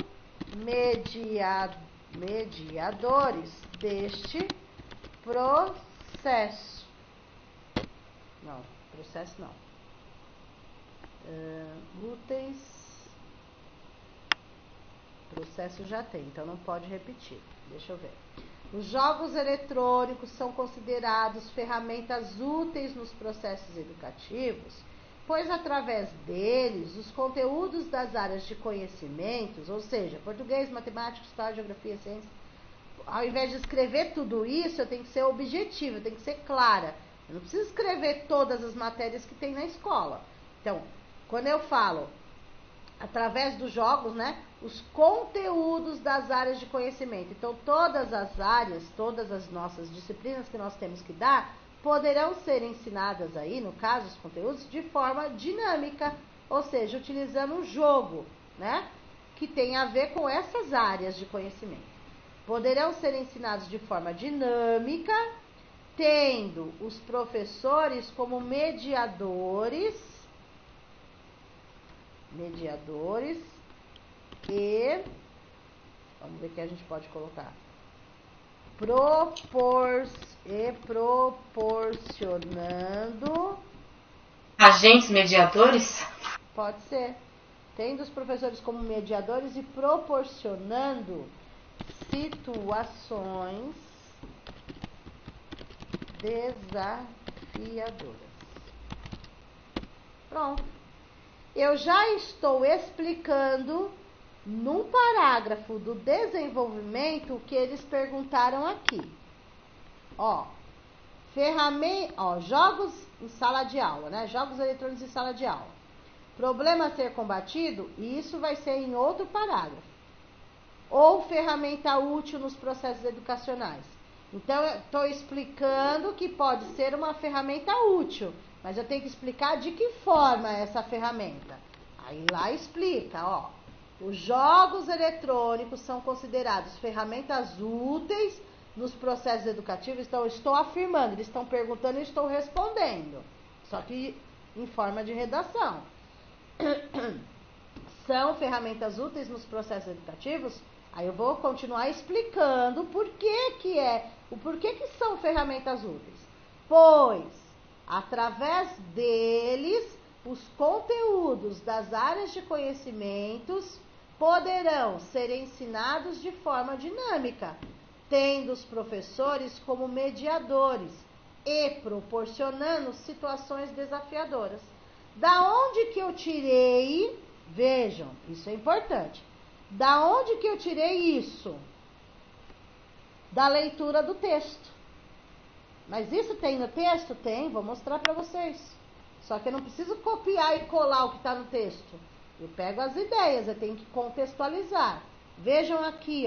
mediadores deste processo. Não, processo não. Úteis. Processo já tem, então não pode repetir. Deixa eu ver. Os jogos eletrônicos são considerados ferramentas úteis nos processos educativos, pois através deles os conteúdos das áreas de conhecimentos, ou seja, português, matemática, história, geografia, ciência, ao invés de escrever tudo isso, eu tenho que ser objetiva, eu tenho que ser clara. Eu não preciso escrever todas as matérias que tem na escola. Então, quando eu falo através dos jogos, né, os conteúdos das áreas de conhecimento. Então, todas as áreas, todas as nossas disciplinas que nós temos que dar, poderão ser ensinadas aí, no caso, os conteúdos, de forma dinâmica, ou seja, utilizando um jogo, né, que tem a ver com essas áreas de conhecimento. Poderão ser ensinados de forma dinâmica, tendo os professores como mediadores e, vamos ver o que a gente pode colocar, proporcionando, agentes mediadores? Pode ser, tendo os professores como mediadores e proporcionando situações desafiadoras. Pronto. Eu já estou explicando num parágrafo do desenvolvimento o que eles perguntaram aqui. Jogos em sala de aula, né? Jogos eletrônicos em sala de aula. Problema a ser combatido, e isso vai ser em outro parágrafo. Ou ferramenta útil nos processos educacionais. Então, eu estou explicando que pode ser uma ferramenta útil, mas eu tenho que explicar de que forma é essa ferramenta. Aí lá explica, os jogos eletrônicos são considerados ferramentas úteis nos processos educativos. Então, eu estou afirmando, eles estão perguntando e eu estou respondendo. Só que em forma de redação. São ferramentas úteis nos processos educativos. Aí eu vou continuar explicando o porquê que são ferramentas úteis. Pois, através deles, os conteúdos das áreas de conhecimentos poderão ser ensinados de forma dinâmica, tendo os professores como mediadores e proporcionando situações desafiadoras. Da onde que eu tirei, vejam, isso é importante, da onde que eu tirei isso? Da leitura do texto. Mas isso tem no texto? Tem, vou mostrar para vocês. Só que eu não preciso copiar e colar o que está no texto. Eu pego as ideias, eu tenho que contextualizar. Vejam aqui,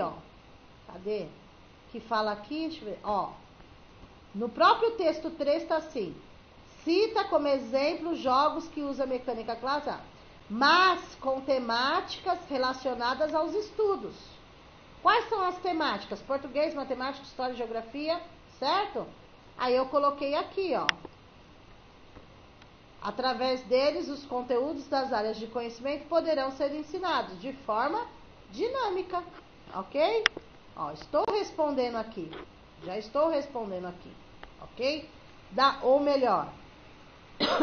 cadê? Que fala aqui, deixa eu ver, no próprio texto 3 está assim, cita como exemplo jogos que usa mecânica clássica, mas com temáticas relacionadas aos estudos. Quais são as temáticas? Português, matemática, história e geografia, certo? Aí eu coloquei aqui, através deles, os conteúdos das áreas de conhecimento poderão ser ensinados de forma dinâmica, ok? Ó, estou respondendo aqui. Já estou respondendo aqui, ok? Ou melhor,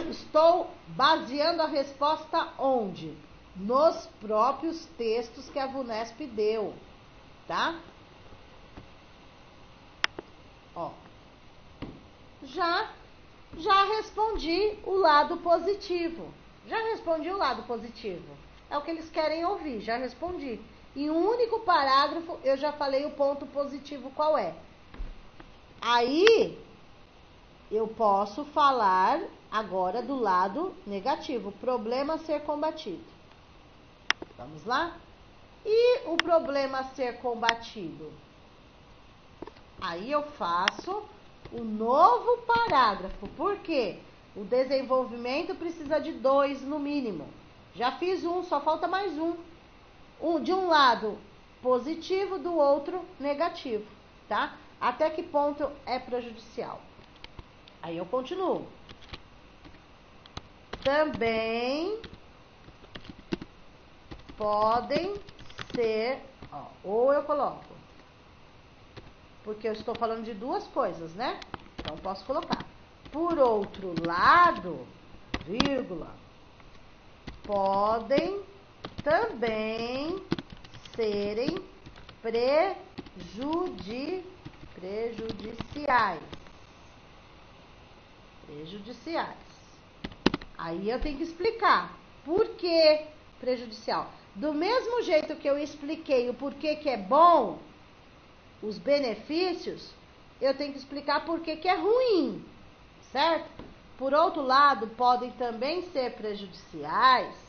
estou baseando a resposta onde? Nos próprios textos que a VUNESP deu, tá? Ó, já respondi o lado positivo. Já respondi o lado positivo. É o que eles querem ouvir, já respondi. Em um único parágrafo, eu já falei o ponto positivo qual é. Aí, eu posso falar agora do lado negativo. Problema a ser combatido. Vamos lá? E o problema a ser combatido? Aí eu faço o novo parágrafo. Por quê? O desenvolvimento precisa de 2 no mínimo. Já fiz um, só falta mais um. De um lado positivo, do outro negativo, tá? Até que ponto é prejudicial? Aí eu continuo. Também podem ser, ó, ou eu coloco, porque eu estou falando de duas coisas, né? Então posso colocar. Por outro lado, vírgula, podem também serem prejudiciais. Aí eu tenho que explicar por que prejudicial. Do mesmo jeito que eu expliquei o porquê que é bom, os benefícios, eu tenho que explicar por que é ruim, certo? Por outro lado, podem também ser prejudiciais,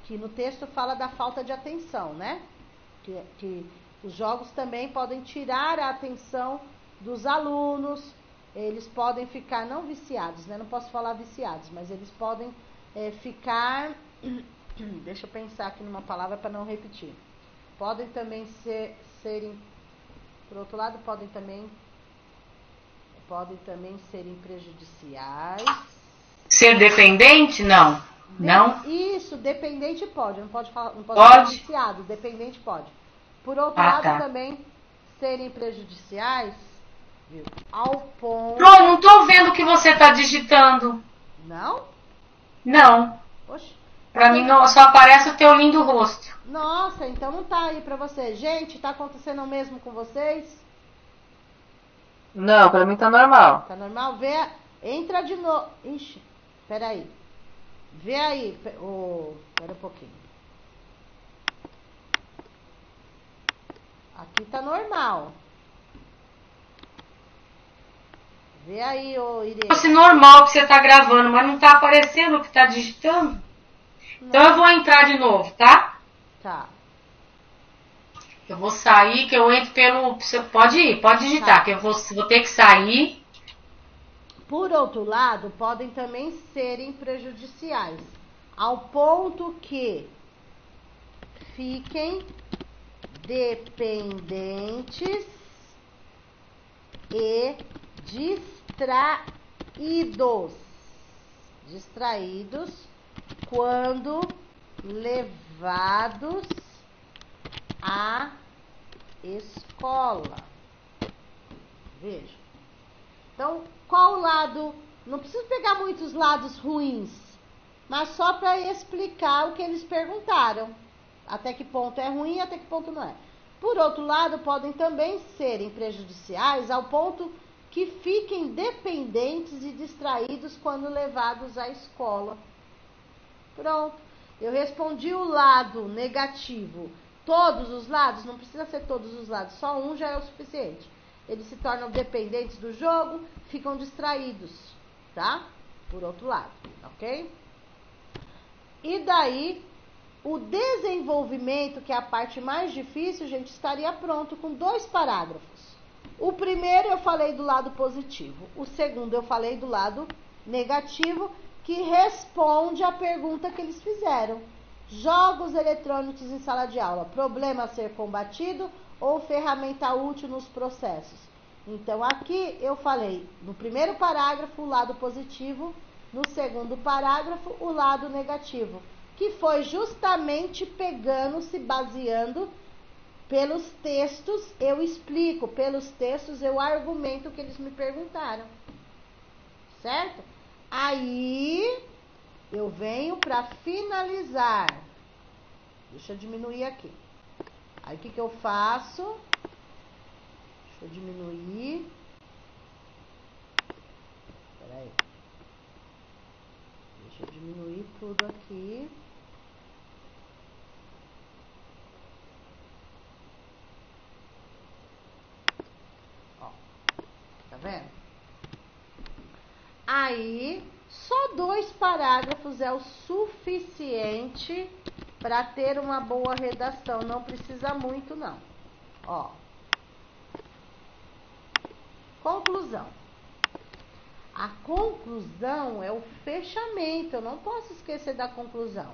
que no texto fala da falta de atenção, né? Que os jogos também podem tirar a atenção dos alunos, eles podem ficar, não viciados, né? Não posso falar viciados, mas eles podem ficar, deixa eu pensar aqui numa palavra para não repetir. Podem também serem, por outro lado, podem também serem prejudiciais. Ser dependente? Não. Não? Isso, dependente pode. Não pode Pode. ser viciado, dependente pode. Por outro lado, tá. também serem prejudiciais, viu? Ao ponto... Pro, não tô vendo o que você tá digitando. Não? Não. Oxe. Pra mim não, só aparece o teu lindo rosto. Nossa, então não tá aí pra você. Gente, tá acontecendo o mesmo com vocês? Não, pra mim tá normal. Tá normal? Entra de novo. Ixi, peraí. Vê aí. Pera um pouquinho. Aqui tá normal. Vê aí, Irene. Fosse normal que você tá gravando, mas não tá aparecendo o que tá digitando. Não. Então eu vou entrar de novo, tá? Tá. Eu vou sair, que eu entro pelo... Você pode ir, pode digitar, Tá. que eu vou ter que sair. Por outro lado, podem também serem prejudiciais, ao ponto que fiquem dependentes e distraídos quando levados à escola. Veja. Então, qual lado? Não preciso pegar muitos lados ruins, mas só para explicar o que eles perguntaram. Até que ponto é ruim e até que ponto não é. Por outro lado, podem também serem prejudiciais ao ponto que fiquem dependentes e distraídos quando levados à escola. Pronto. Eu respondi o lado negativo. Todos os lados? Não precisa ser todos os lados, só um já é o suficiente. Eles se tornam dependentes do jogo, ficam distraídos, tá? Por outro lado, ok? E daí, o desenvolvimento, que é a parte mais difícil, gente, estaria pronto com 2 parágrafos. O primeiro eu falei do lado positivo, o segundo eu falei do lado negativo, que responde à pergunta que eles fizeram. Jogos eletrônicos em sala de aula, problema a ser combatido ou ferramenta útil nos processos? Então, aqui eu falei no primeiro parágrafo o lado positivo, no segundo parágrafo o lado negativo. que foi justamente pegando, se baseando pelos textos, eu explico, pelos textos eu argumento o que eles me perguntaram. Certo? Aí eu venho para finalizar. Deixa eu diminuir aqui. Aí o que eu faço? Deixa eu diminuir. Peraí. Deixa eu diminuir tudo aqui. Ó. Tá vendo? Aí, só 2 parágrafos é o suficiente para ter uma boa redação. Não precisa muito, não. Ó. Conclusão. A conclusão é o fechamento. Eu não posso esquecer da conclusão.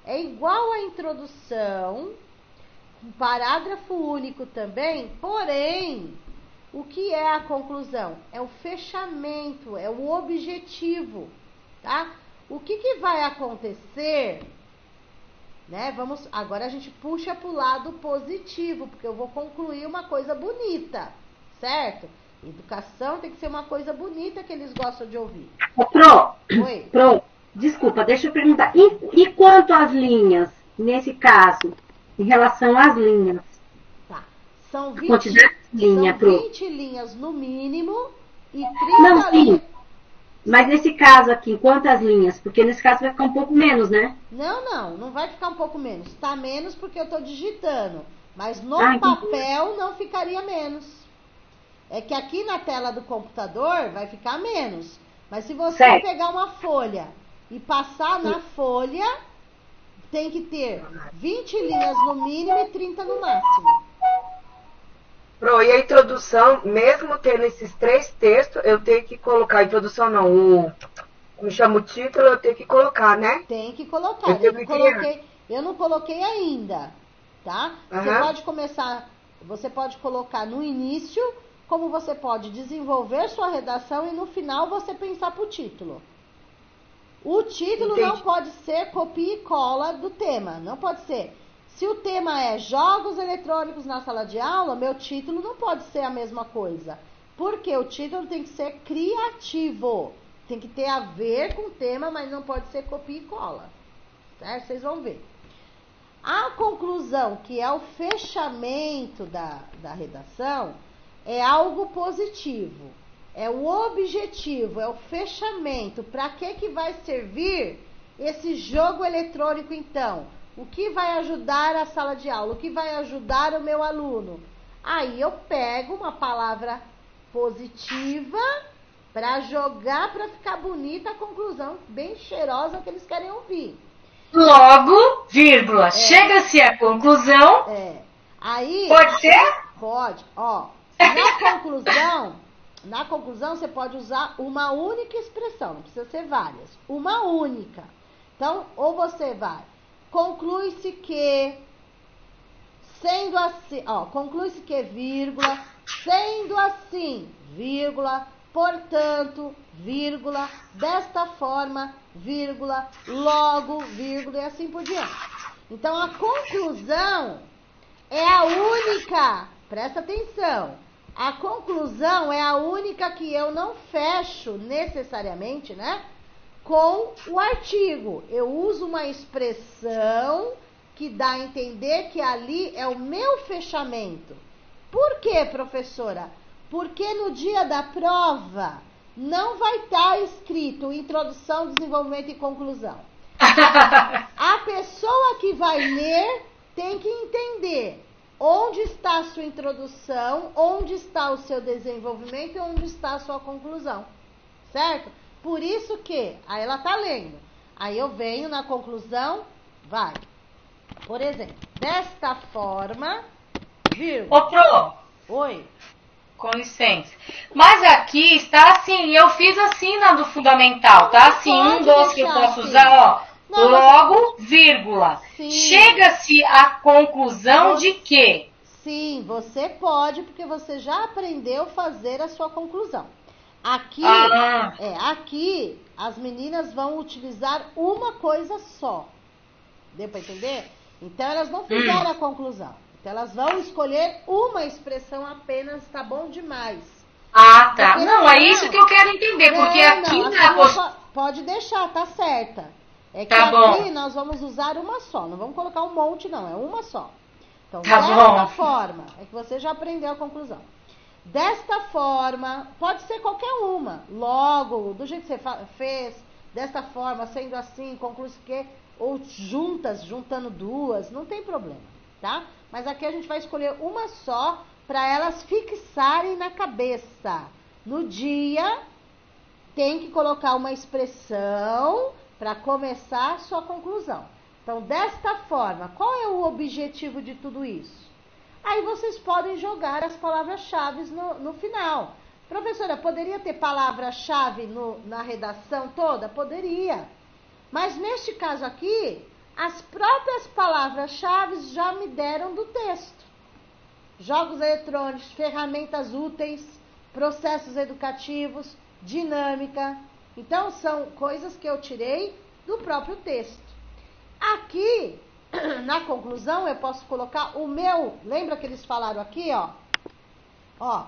É igual à introdução, um parágrafo único também, porém, o que é a conclusão? É o fechamento, é o objetivo, tá? O que vai acontecer, né? Agora a gente puxa para o lado positivo, porque eu vou concluir uma coisa bonita, certo? Educação tem que ser uma coisa bonita que eles gostam de ouvir. Oi? Desculpa, deixa eu perguntar. E quanto às linhas, nesse caso, em relação às linhas? São 20 linhas no mínimo e 30 Não, sim. Mas nesse caso aqui, quantas linhas? Porque nesse caso vai ficar um pouco menos, né? Não vai ficar um pouco menos. Tá menos porque eu tô digitando. Mas no papel não ficaria menos. É que aqui na tela do computador vai ficar menos. Mas se você pegar uma folha e passar na folha, tem que ter 20 linhas no mínimo e 30 no máximo. E a introdução, mesmo tendo esses 3 textos, eu tenho que colocar, a introdução não, como chama o título, eu tenho que colocar, né? Tem que colocar, eu não coloquei ainda, tá? Você pode colocar no início, como você pode desenvolver sua redação e no final você pensar pro título. O título não pode ser copia e cola do tema, não pode ser. Se o tema é jogos eletrônicos na sala de aula, meu título não pode ser a mesma coisa. Porque o título tem que ser criativo. Tem que ter a ver com o tema, mas não pode ser copia e cola. Certo? Vocês vão ver. A conclusão, que é o fechamento da redação, é algo positivo. É o objetivo, é o fechamento. Para que vai servir esse jogo eletrônico, então? O que vai ajudar a sala de aula? O que vai ajudar o meu aluno? Aí eu pego uma palavra positiva para jogar, para ficar bonita a conclusão, bem cheirosa que eles querem ouvir. Logo, vírgula, chega-se à conclusão. Aí, pode ser? Pode. Ó, na conclusão você pode usar uma única expressão, não precisa ser várias. Uma única. Então, ou você vai... Conclui-se que, sendo assim, conclui-se que, vírgula, sendo assim, vírgula, portanto, vírgula, desta forma, vírgula, logo, vírgula, e assim por diante. Então, a conclusão é a única, presta atenção, a conclusão é a única que eu não fecho necessariamente, né? Com o artigo. Eu uso uma expressão que dá a entender que ali é o meu fechamento. Por quê, professora? Porque no dia da prova não vai estar escrito introdução, desenvolvimento e conclusão. A pessoa que vai ler tem que entender onde está a sua introdução, onde está o seu desenvolvimento e onde está a sua conclusão. Certo? Por isso que, aí ela tá lendo, aí eu venho na conclusão, vai. Por exemplo, desta forma, vírgula. Ô, Pro. Oi. Com licença. Mas aqui está assim, eu fiz assim na do fundamental, tá? Assim, um dos que eu posso usar, ó. Não, logo, vírgula. Chega-se à conclusão de que? Sim, você pode, porque você já aprendeu a fazer a sua conclusão. Aqui, aqui as meninas vão utilizar uma coisa só. Deu para entender? Então, elas não fizeram a conclusão. Então, elas vão escolher uma expressão apenas, tá bom demais. Ah, tá. Porque Não, é isso que eu quero entender, porque aqui pode deixar, tá certa. É que tá aqui bom. nós vamos usar uma só, não vamos colocar um monte não, é uma só. Então, Tá desta bom. forma, é que você já aprendeu a conclusão. Desta forma, pode ser qualquer uma, logo, do jeito que você fez, desta forma, sendo assim, conclui que, ou juntas, juntando duas, não tem problema, tá? Mas aqui a gente vai escolher uma só, para elas fixarem na cabeça. No dia, tem que colocar uma expressão para começar a sua conclusão. Então, desta forma, qual é o objetivo de tudo isso? Aí vocês podem jogar as palavras-chave no final. Professora, poderia ter palavra-chave na redação toda? Poderia. Mas neste caso aqui, as próprias palavras-chave já me deram do texto. Jogos eletrônicos, ferramentas úteis, processos educativos, dinâmica. Então, são coisas que eu tirei do próprio texto. Aqui, na conclusão, eu posso colocar o meu... Lembra que eles falaram aqui, ó? Ó,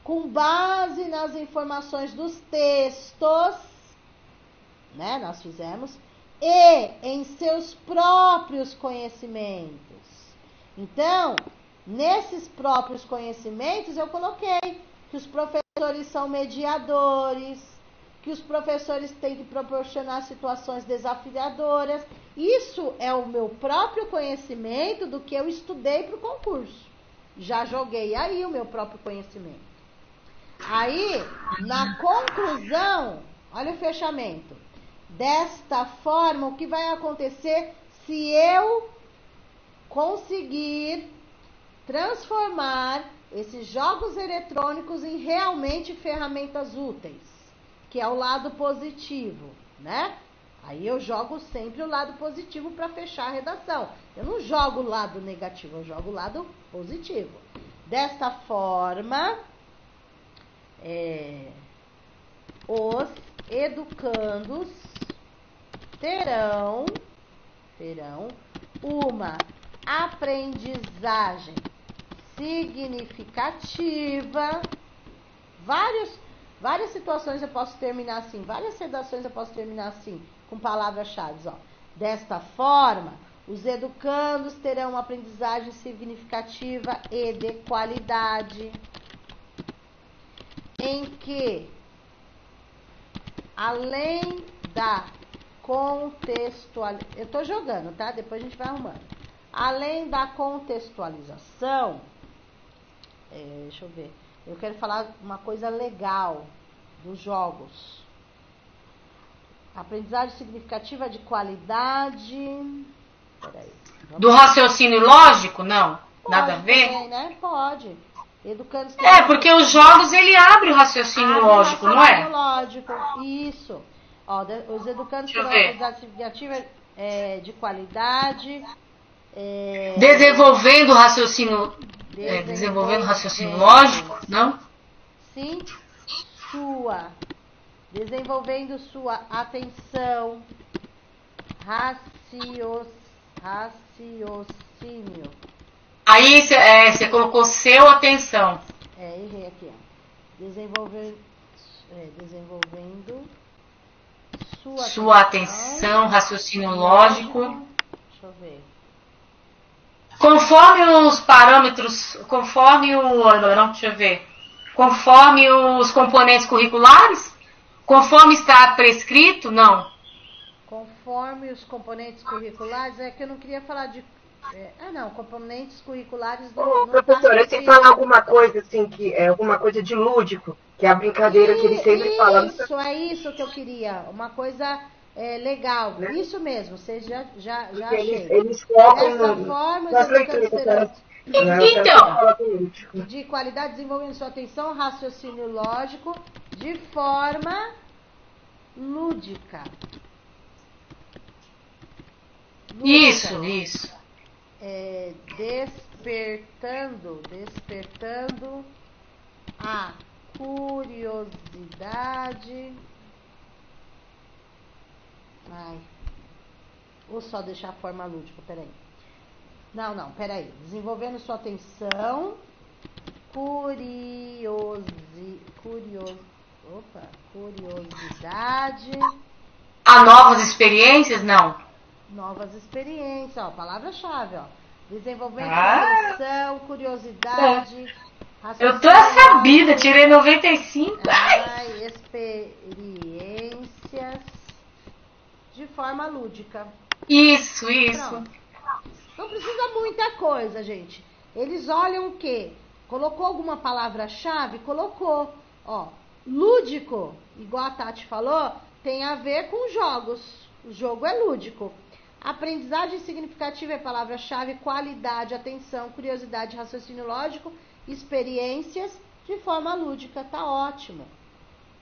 com base nas informações dos textos, né? Nós fizemos. E em seus próprios conhecimentos. Então, nesses próprios conhecimentos, eu coloquei que os professores são mediadores, que os professores têm que proporcionar situações desafiadoras. Isso é o meu próprio conhecimento do que eu estudei para o concurso. Já joguei aí o meu próprio conhecimento. Aí, na conclusão, olha o fechamento. Desta forma, o que vai acontecer se eu conseguir transformar esses jogos eletrônicos em realmente ferramentas úteis, que é o lado positivo, né? Aí eu jogo sempre o lado positivo para fechar a redação. Eu não jogo o lado negativo, eu jogo o lado positivo. Desta forma, os educandos terão uma aprendizagem significativa. Várias situações eu posso terminar assim, várias redações eu posso terminar assim, com palavras-chave, ó. Desta forma, os educandos terão uma aprendizagem significativa e de qualidade, em que, além da contextualização, eu tô jogando, tá? Depois a gente vai arrumando. Além da contextualização, deixa eu ver. Eu quero falar uma coisa legal dos jogos. Aprendizagem significativa de qualidade. Peraí. Do raciocínio lógico, não? Pode, nada a ver? também, né? Pode. Educando porque os jogos, ele abre o raciocínio lógico, não é? Lógico, isso. Ó, os educandos terão aprendizagem significativa de qualidade. Desenvolvendo raciocínio lógico, não? Sim, desenvolvendo sua atenção, raciocínio. Aí você colocou seu atenção. Errei aqui, ó. Desenvolvendo sua atenção, raciocínio lógico. Deixa eu ver. Conforme os parâmetros, conforme os componentes curriculares, conforme está prescrito, não. Conforme os componentes curriculares, é que eu não queria falar de... componentes curriculares do... Professora, você fala alguma coisa assim, que é alguma coisa de lúdico, que é a brincadeira que ele sempre fala. É isso que eu queria, uma coisa legal, né? Isso mesmo, vocês já achei. Eles focam dessa forma, então, de qualidade, desenvolvendo sua atenção, raciocínio lógico, de forma lúdica. Isso. Despertando a curiosidade. Ou só deixar a forma lúdica? Peraí. Não, peraí. Desenvolvendo sua atenção, curiosidade. A novas experiências, não. Novas experiências, ó, palavra-chave, ó. Desenvolvendo atenção, curiosidade. Eu tô sabida, tirei 95. Experiências de forma lúdica. Isso. Pronto. Não precisa muita coisa, gente. Eles olham o quê? Colocou alguma palavra-chave? Colocou. Ó, lúdico, igual a Tati falou, tem a ver com jogos. O jogo é lúdico. Aprendizagem significativa é palavra-chave, qualidade, atenção, curiosidade, raciocínio lógico, experiências de forma lúdica. Tá ótimo.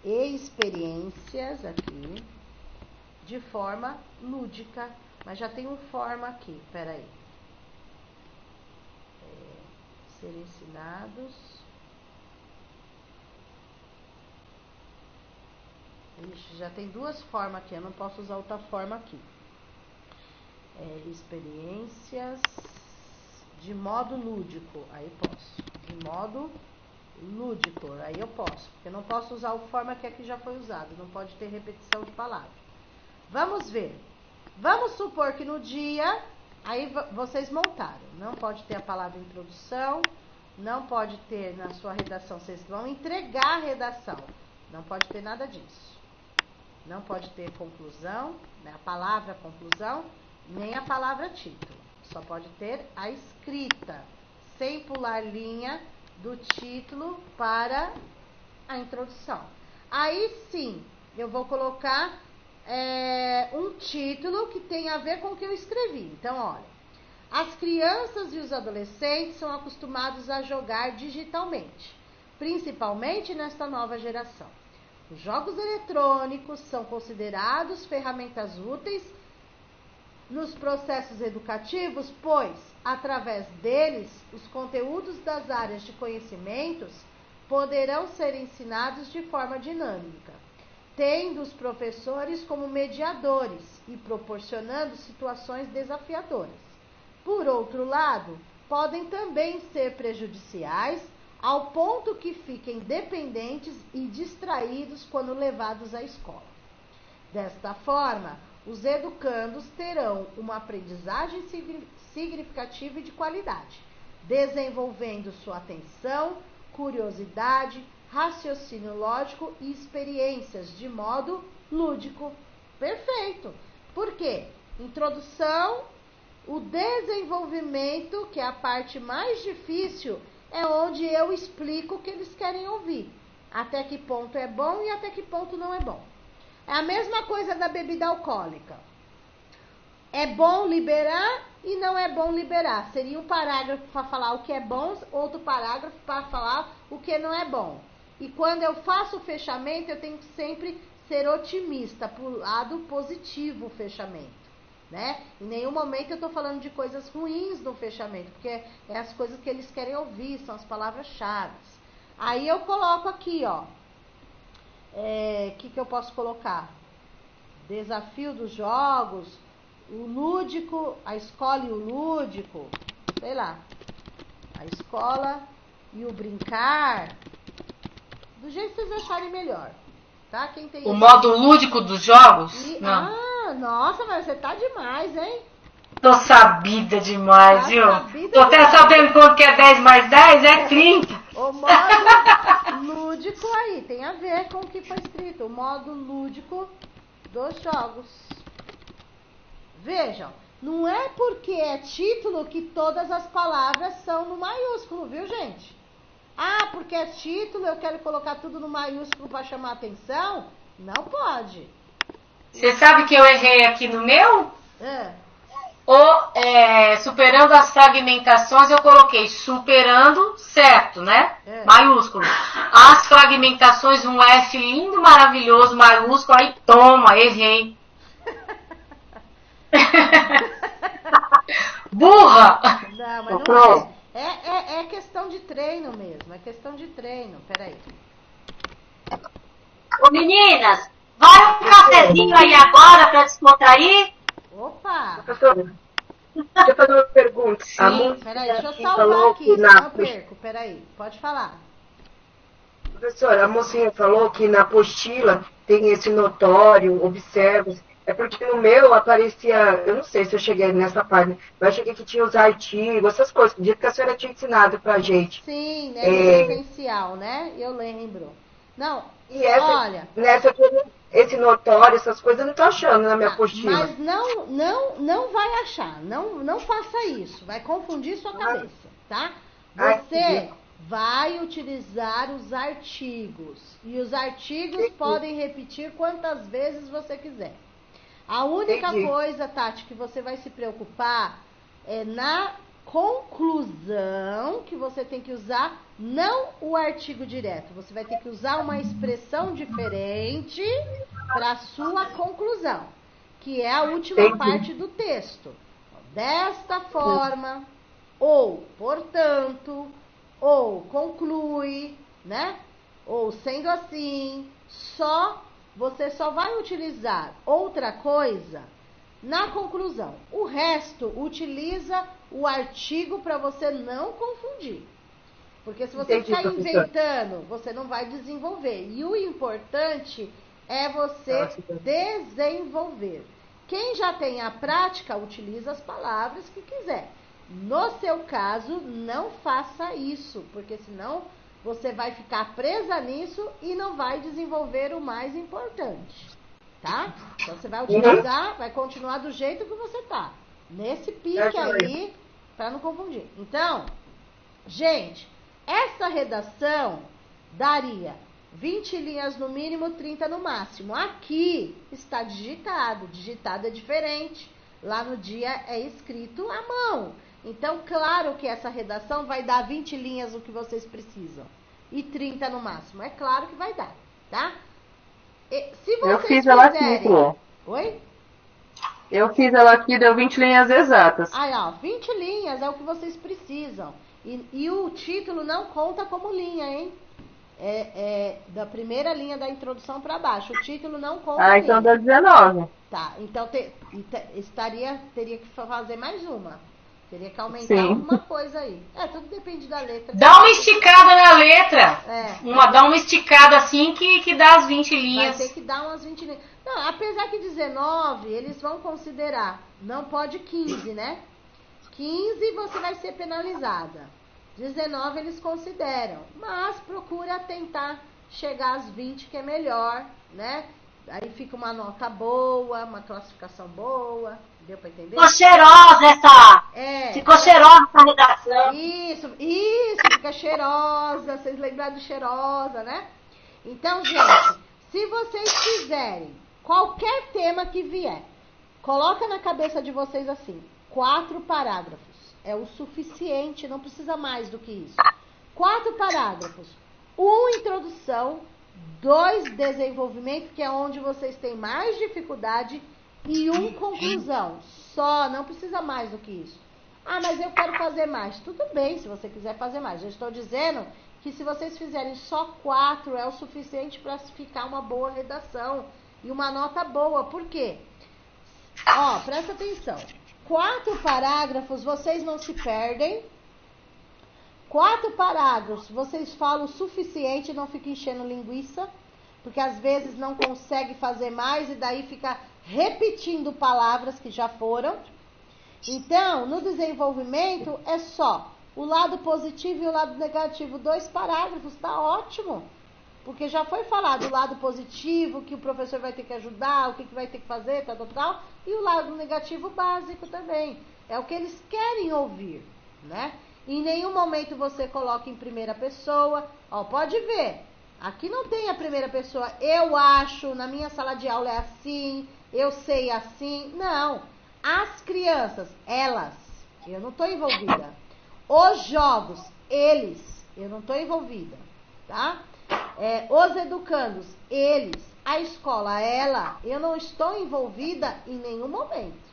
Experiências aqui de forma lúdica. Mas já tem um forma aqui, peraí. Ser ensinados. Ixi, já tem duas formas aqui, eu não posso usar outra forma aqui. Experiências de modo lúdico, aí posso. De modo lúdico, aí eu posso. Porque eu não posso usar o forma que aqui já foi usado, não pode ter repetição de palavra. Vamos ver. Vamos supor que no dia, aí vocês montaram, não pode ter a palavra introdução, não pode ter na sua redação, vocês vão entregar a redação, não pode ter nada disso. Não pode ter conclusão, né, a palavra conclusão, nem a palavra título. Só pode ter a escrita, sem pular linha do título para a introdução. Aí sim, eu vou colocar um título que tem a ver com o que eu escrevi. Então, olha, as crianças e os adolescentes são acostumados a jogar digitalmente, principalmente nesta nova geração. Os jogos eletrônicos são considerados ferramentas úteis nos processos educativos, pois, através deles, os conteúdos das áreas de conhecimentos poderão ser ensinados de forma dinâmica, tendo os professores como mediadores e proporcionando situações desafiadoras. Por outro lado, podem também ser prejudiciais ao ponto que fiquem dependentes e distraídos quando levados à escola. Desta forma, os educandos terão uma aprendizagem significativa e de qualidade, desenvolvendo sua atenção, curiosidade, raciocínio lógico e experiências de modo lúdico. Perfeito! Por quê? Introdução, o desenvolvimento, que é a parte mais difícil, é onde eu explico o que eles querem ouvir. Até que ponto é bom e até que ponto não é bom. É a mesma coisa da bebida alcoólica. É bom liberar e não é bom liberar. Seria um parágrafo para falar o que é bom, outro parágrafo para falar o que não é bom. E quando eu faço o fechamento, eu tenho que sempre ser otimista, para o lado positivo o fechamento, né? Em nenhum momento eu estou falando de coisas ruins no fechamento, porque é as coisas que eles querem ouvir, são as palavras-chave. Aí eu coloco aqui, ó, que eu posso colocar? Desafio dos jogos, o lúdico, a escola e o lúdico, sei lá, a escola e o brincar, do jeito que vocês acharem melhor, tá? Quem tem o modo lúdico dos jogos? Não. Ah, nossa, mas você tá demais, hein? Tô sabida demais, Tá viu? sabida Tô até demais. sabendo quanto que é 10 mais 10, é 30. O modo lúdico aí tem a ver com o que foi escrito, o modo lúdico dos jogos. Vejam, não é porque é título que todas as palavras são no maiúsculo, viu, gente? Ah, porque é título, eu quero colocar tudo no maiúsculo para chamar a atenção? Não pode. Você sabe que eu errei aqui no meu? Superando as fragmentações, eu coloquei superando, certo, né? Maiúsculo. As fragmentações, um F lindo, maravilhoso, maiúsculo, aí toma, errei. Burra! Não, mas não é. É questão de treino mesmo, é questão de treino. Peraí. Ô meninas, vai um cafezinho aí agora pra descontrair? Opa! Professora, deixa eu fazer uma pergunta. A Sim, Peraí, deixa eu mocinha salvar falou aqui, que senão eu perco. Peraí, pode falar. Professora, a mocinha falou que na apostila tem esse notório, observa. É porque no meu aparecia, eu não sei se eu cheguei nessa página, mas eu cheguei que tinha os artigos, essas coisas, do jeito que a senhora tinha ensinado pra gente. Sim, né? No presencial, né? Eu lembro. Não, E essa, olha, nessa, esse notório, essas coisas, eu não tô achando na minha apostila. mas não vai achar. Não faça isso. Vai confundir sua cabeça, tá? Você vai utilizar os artigos. E os artigos podem repetir quantas vezes você quiser. A única coisa, Tati, que você vai se preocupar é na conclusão, que você tem que usar não o artigo direto. Você vai ter que usar uma expressão diferente para a sua conclusão, que é a última parte do texto. Desta forma, ou portanto, ou conclui, né? Ou sendo assim, você só vai utilizar outra coisa na conclusão. O resto, utiliza o artigo para você não confundir. Porque se você ficar inventando, você não vai desenvolver. E o importante é você desenvolver. Quem já tem a prática, utiliza as palavras que quiser. No seu caso, não faça isso, porque senão você vai ficar presa nisso e não vai desenvolver o mais importante, tá? Então você vai utilizar, vai continuar do jeito que você tá, nesse pique aí, para não confundir. Então, gente, essa redação daria 20 linhas no mínimo, 30 no máximo. Aqui está digitado é diferente. Lá no dia é escrito à mão. Então, claro que essa redação vai dar 20 linhas o que vocês precisam. E 30 no máximo. É claro que vai dar, tá? Se vocês eu fiz ela aqui, Flor. Oi? Eu fiz ela aqui, deu 20 linhas exatas. Aí, ó, 20 linhas é o que vocês precisam. E o título não conta como linha, hein? É da primeira linha da introdução para baixo. O título não conta. Ah, então dá 19. Tá, então teria que fazer mais uma. Teria que aumentar Sim. alguma coisa aí. Tudo depende da letra. Dá uma esticada na letra. Dá uma esticada assim que dá as 20 linhas. Vai ter que dar umas 20 linhas. Não, apesar que 19, eles vão considerar. Não pode 15, né? 15 você vai ser penalizada. 19 eles consideram. Mas procura tentar chegar às 20, que é melhor, né? Aí fica uma nota boa, uma classificação boa. Deu pra entender? Ficou cheirosa essa. Ficou cheirosa essa redação. Isso, fica cheirosa. Vocês lembraram de cheirosa, né? Então, gente, se vocês fizerem qualquer tema que vier, coloca na cabeça de vocês assim: 4 parágrafos. É o suficiente, não precisa mais do que isso. 4 parágrafos. 1 introdução, 2 desenvolvimento, que é onde vocês têm mais dificuldade, e 1 conclusão. Só, não precisa mais do que isso. Ah, mas eu quero fazer mais. Tudo bem, se você quiser fazer mais. Eu estou dizendo que se vocês fizerem só 4, é o suficiente para ficar uma boa redação e uma nota boa. Por quê? Ó, presta atenção. 4 parágrafos, vocês não se perdem. 4 parágrafos, vocês falam o suficiente, não fica enchendo linguiça, porque às vezes não consegue fazer mais e daí fica repetindo palavras que já foram. Então, no desenvolvimento é só o lado positivo e o lado negativo. 2 parágrafos, tá ótimo. Porque já foi falado o lado positivo, que o professor vai ter que ajudar, o que vai ter que fazer, tal. E o lado negativo básico também. É o que eles querem ouvir, né? Em nenhum momento você coloca em primeira pessoa. Ó, pode ver. Aqui não tem a primeira pessoa. Eu acho, na minha sala de aula é assim, eu sei assim. Não. As crianças, elas, eu não estou envolvida. Os jogos, eles, eu não estou envolvida, tá? Os educandos, eles, a escola, ela, eu não estou envolvida em nenhum momento.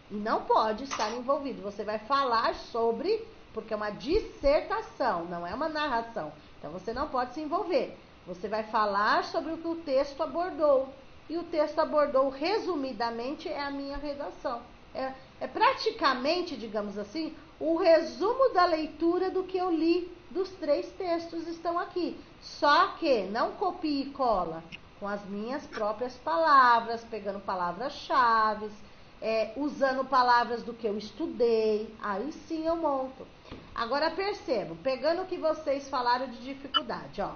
E não pode estar envolvido. Você vai falar sobre, porque é uma dissertação, não é uma narração. Então você não pode se envolver. Você vai falar sobre o que o texto abordou, e o texto abordou resumidamente é a minha redação. É praticamente, digamos assim, o resumo da leitura do que eu li dos 3 textos estão aqui. Só que não copie e cola, com as minhas próprias palavras, pegando palavras-chave, usando palavras do que eu estudei, aí sim eu monto. Agora percebo, pegando o que vocês falaram de dificuldade, ó.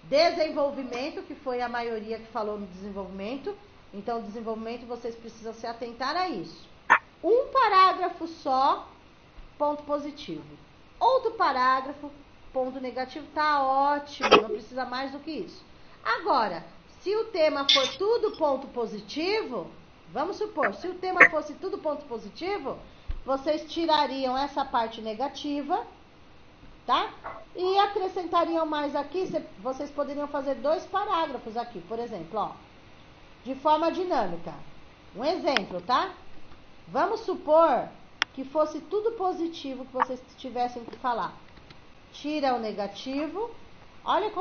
Desenvolvimento, que foi a maioria que falou no desenvolvimento. Então, desenvolvimento, vocês precisam se atentar a isso. Um parágrafo só, ponto positivo. Outro parágrafo, ponto negativo, tá ótimo, não precisa mais do que isso. Agora, se o tema for tudo ponto positivo, vamos supor, se o tema fosse tudo ponto positivo, vocês tirariam essa parte negativa, tá? E acrescentariam mais aqui, vocês poderiam fazer 2 parágrafos aqui, por exemplo, ó, de forma dinâmica. Um exemplo, tá? Vamos supor que fosse tudo positivo que vocês tivessem que falar. Tira o negativo. Olha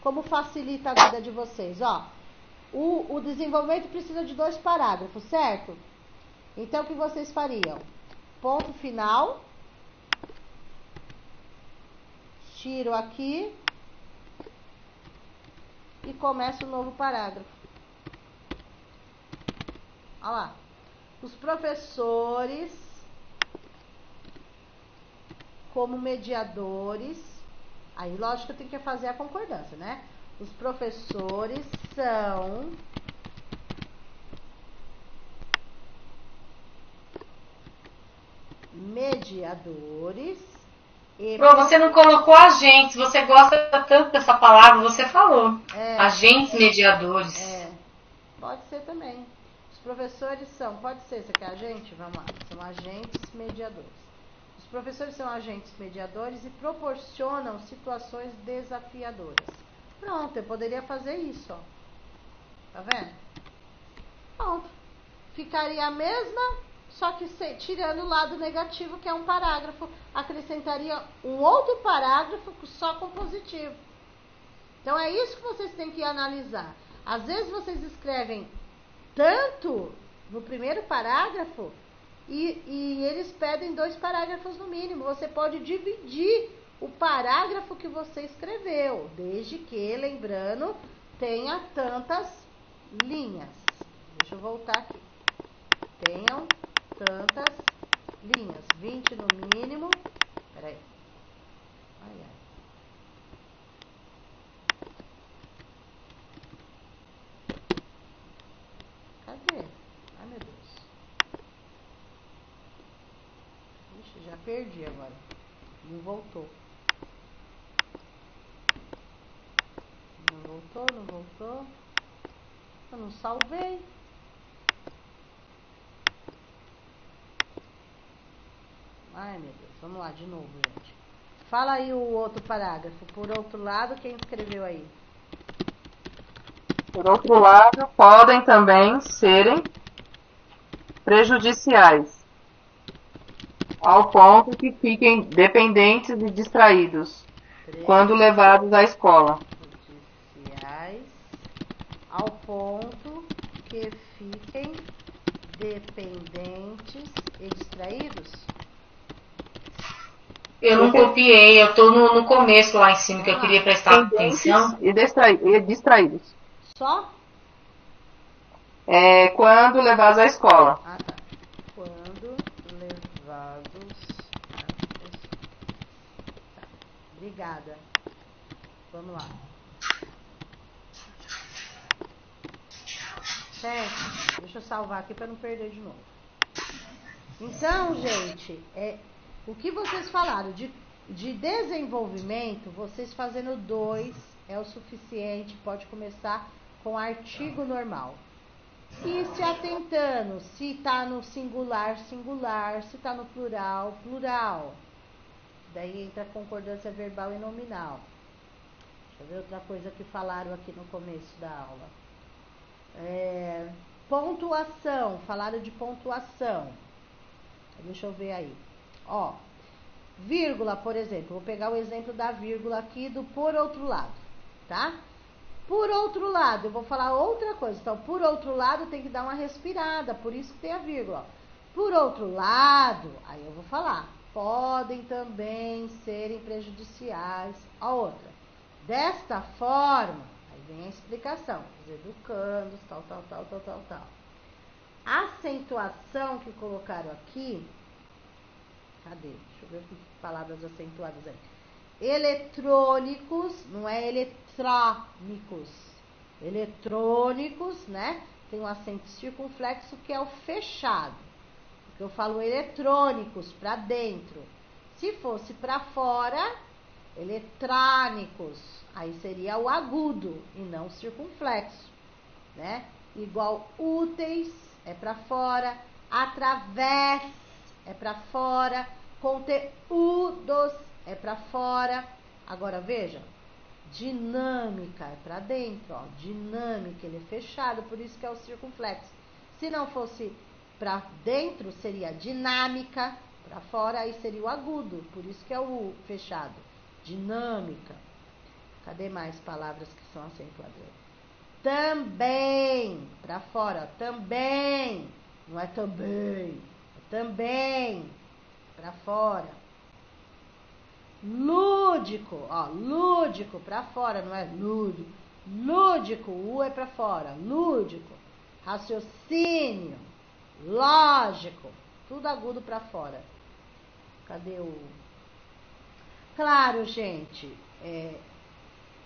como facilita a vida de vocês, ó. O desenvolvimento precisa de 2 parágrafos, certo? Então, o que vocês fariam? Ponto final. Tiro aqui. E começo um novo parágrafo. Olha lá. Os professores, como mediadores, aí lógico que eu tenho que fazer a concordância, né? Os professores são mediadores e... Você não colocou agentes, você gosta tanto dessa palavra, você falou. Agentes mediadores. Pode ser também. Os professores são, pode ser, você quer agente? Vamos lá, são agentes mediadores. Os professores são agentes mediadores e proporcionam situações desafiadoras. Pronto, eu poderia fazer isso, ó. Tá vendo? Pronto. Ficaria a mesma, só que tirando o lado negativo, que é um parágrafo. Acrescentaria um outro parágrafo só com positivo. Então, é isso que vocês têm que analisar. Às vezes, vocês escrevem tanto no primeiro parágrafo e eles pedem 2 parágrafos no mínimo. Você pode dividir o parágrafo que você escreveu, desde que, lembrando, tenha tantas linhas. Deixa eu voltar aqui. Tenham tantas linhas, 20 no mínimo. Peraí. Ai, ai. Cadê? Ai, meu Deus. Ixi, já perdi agora. Não voltou. Não voltou. Eu não salvei. Ai, meu Deus. Vamos lá, de novo, gente. Fala aí o outro parágrafo. Por outro lado, quem escreveu aí? Por outro lado, podem também serem prejudiciais, ao ponto que fiquem dependentes e distraídos quando levados à escola. Prejudiciais, ao ponto que fiquem dependentes e distraídos? Eu não copiei, eu tô no começo lá em cima, que eu queria prestar atenção. E distraídos. Só? Quando levados à escola. Ah, tá. Quando levados à escola. Tá. Obrigada. Vamos lá. Certo? Deixa eu salvar aqui para não perder de novo. Então, gente, o que vocês falaram de desenvolvimento, vocês fazendo 2 é o suficiente, pode começar com artigo normal. E se atentando, se está no singular, singular, se está no plural, plural. Daí entra a concordância verbal e nominal. Deixa eu ver outra coisa que falaram aqui no começo da aula. Pontuação, falaram de pontuação. Deixa eu ver aí. Ó, vírgula, por exemplo. Vou pegar o exemplo da vírgula aqui do por outro lado, tá? Por outro lado, eu vou falar outra coisa. Então, por outro lado, tem que dar uma respirada. Por isso que tem a vírgula. Por outro lado, aí eu vou falar. Podem também serem prejudiciais. A outra. Desta forma, aí vem a explicação. Os educandos, tal. A acentuação que colocaram aqui. Cadê? Deixa eu ver que palavras acentuadas aí. Eletrônicos, não é eletrônicos. Eletrônicos, né? Tem um acento circunflexo que é o fechado. Porque eu falo eletrônicos para dentro. Se fosse para fora, eletrônicos, aí seria o agudo e não o circunflexo, né? Igual úteis é para fora, através é para fora, conteúdos é para fora. Agora veja, dinâmica é para dentro, ó. Dinâmica, ele é fechado, por isso que é o circunflexo. Se não fosse para dentro, seria dinâmica, para fora, aí seria o agudo, por isso que é o fechado. Dinâmica. Cadê mais palavras que são acentuadas? Também, para fora, também. Não é também, é também, para fora. Lúdico, ó, lúdico para fora, não é lúdico. Lúdico, o é para fora, lúdico. Raciocínio, lógico, tudo agudo para fora. Cadê o... Claro, gente,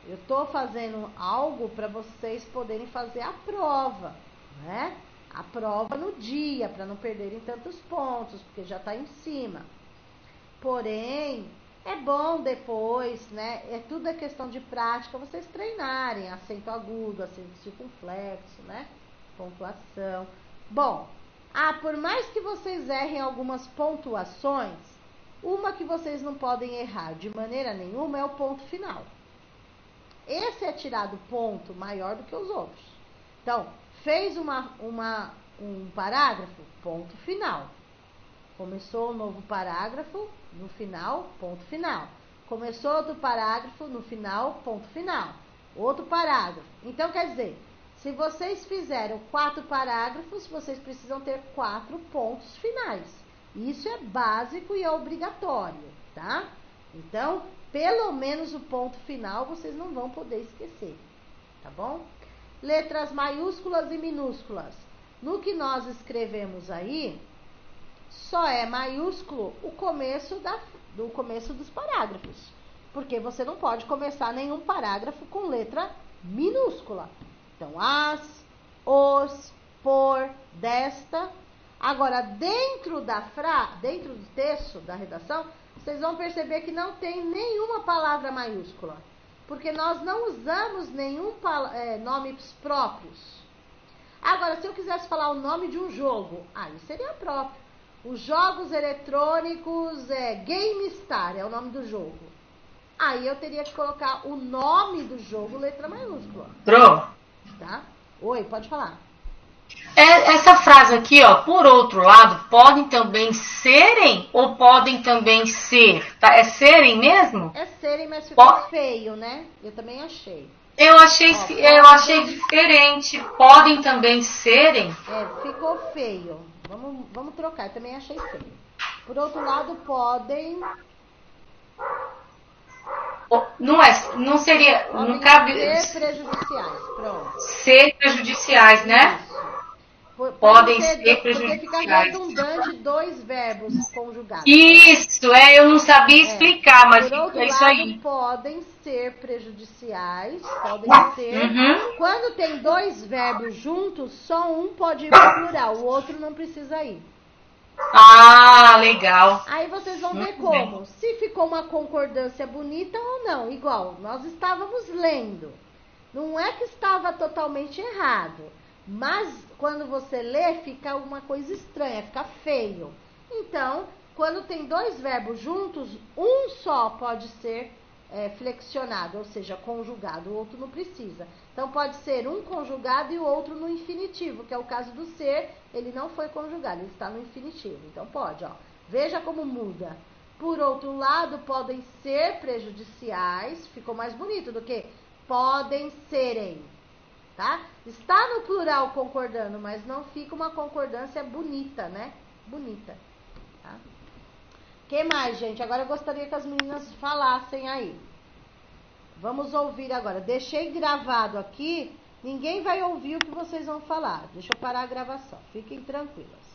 eu tô fazendo algo para vocês poderem fazer a prova, né? A prova no dia, para não perderem tantos pontos, porque já tá em cima. Porém, é bom depois, né? É tudo a questão de prática, vocês treinarem acento agudo, acento circunflexo, né? Pontuação. Bom, por mais que vocês errem algumas pontuações, uma que vocês não podem errar de maneira nenhuma é o ponto final. Esse é tirado ponto maior do que os outros. Então, fez um parágrafo, ponto final. Começou um novo parágrafo, no final, ponto final. Começou outro parágrafo, no final, ponto final. Outro parágrafo. Então, quer dizer, se vocês fizeram 4 parágrafos, vocês precisam ter 4 pontos finais. Isso é básico e é obrigatório, tá? Então, pelo menos o ponto final vocês não vão poder esquecer, tá bom? Letras maiúsculas e minúsculas. No que nós escrevemos aí, só é maiúsculo o começo do começo dos parágrafos. Porque você não pode começar nenhum parágrafo com letra minúscula. Então, as, os, por, desta. Agora, dentro do texto da redação, vocês vão perceber que não tem nenhuma palavra maiúscula. Porque nós não usamos nenhum nomes próprios. Agora, se eu quisesse falar o nome de um jogo, aí seria próprio. Os jogos eletrônicos GameStar é o nome do jogo. Aí eu teria que colocar o nome do jogo, letra maiúscula. Pro. Tá? Oi, pode falar. Essa frase aqui, ó, por outro lado, podem também serem ou podem também ser? Tá? É serem mesmo? É serem, mas ficou feio, né? Eu também achei. Eu achei diferente. Podem também serem? Ficou feio. Vamos trocar, eu também achei feio. Por outro lado, podem... Não seria... Não cabe... Ser prejudiciais, pronto. Ser prejudiciais, né? Podem ser prejudiciais. Porque fica redundante 2 verbos conjugados. Isso, eu não sabia explicar, mas por outro é isso lado, aí. podem ser prejudiciais, podem ser. Uhum. Quando tem 2 verbos juntos, só um pode ir para o plural, o outro não precisa ir. Ah, legal. Aí vocês vão ver como. Se ficou uma concordância bonita ou não. Igual, nós estávamos lendo. Não é que estava totalmente errado. Mas quando você lê, fica uma coisa estranha, fica feio. Então, quando tem 2 verbos juntos, um só pode ser flexionado, ou seja, conjugado, o outro não precisa. Então, pode ser um conjugado e o outro no infinitivo, que é o caso do ser, ele não foi conjugado, ele está no infinitivo. Então, pode, ó. Veja como muda. Por outro lado, podem ser prejudiciais, ficou mais bonito do que podem serem, tá? Está no plural concordando, mas não fica uma concordância bonita, né? Bonita, tá? Que mais, gente? Agora eu gostaria que as meninas falassem aí. Vamos ouvir agora. Deixei gravado aqui. Ninguém vai ouvir o que vocês vão falar. Deixa eu parar a gravação. Fiquem tranquilas.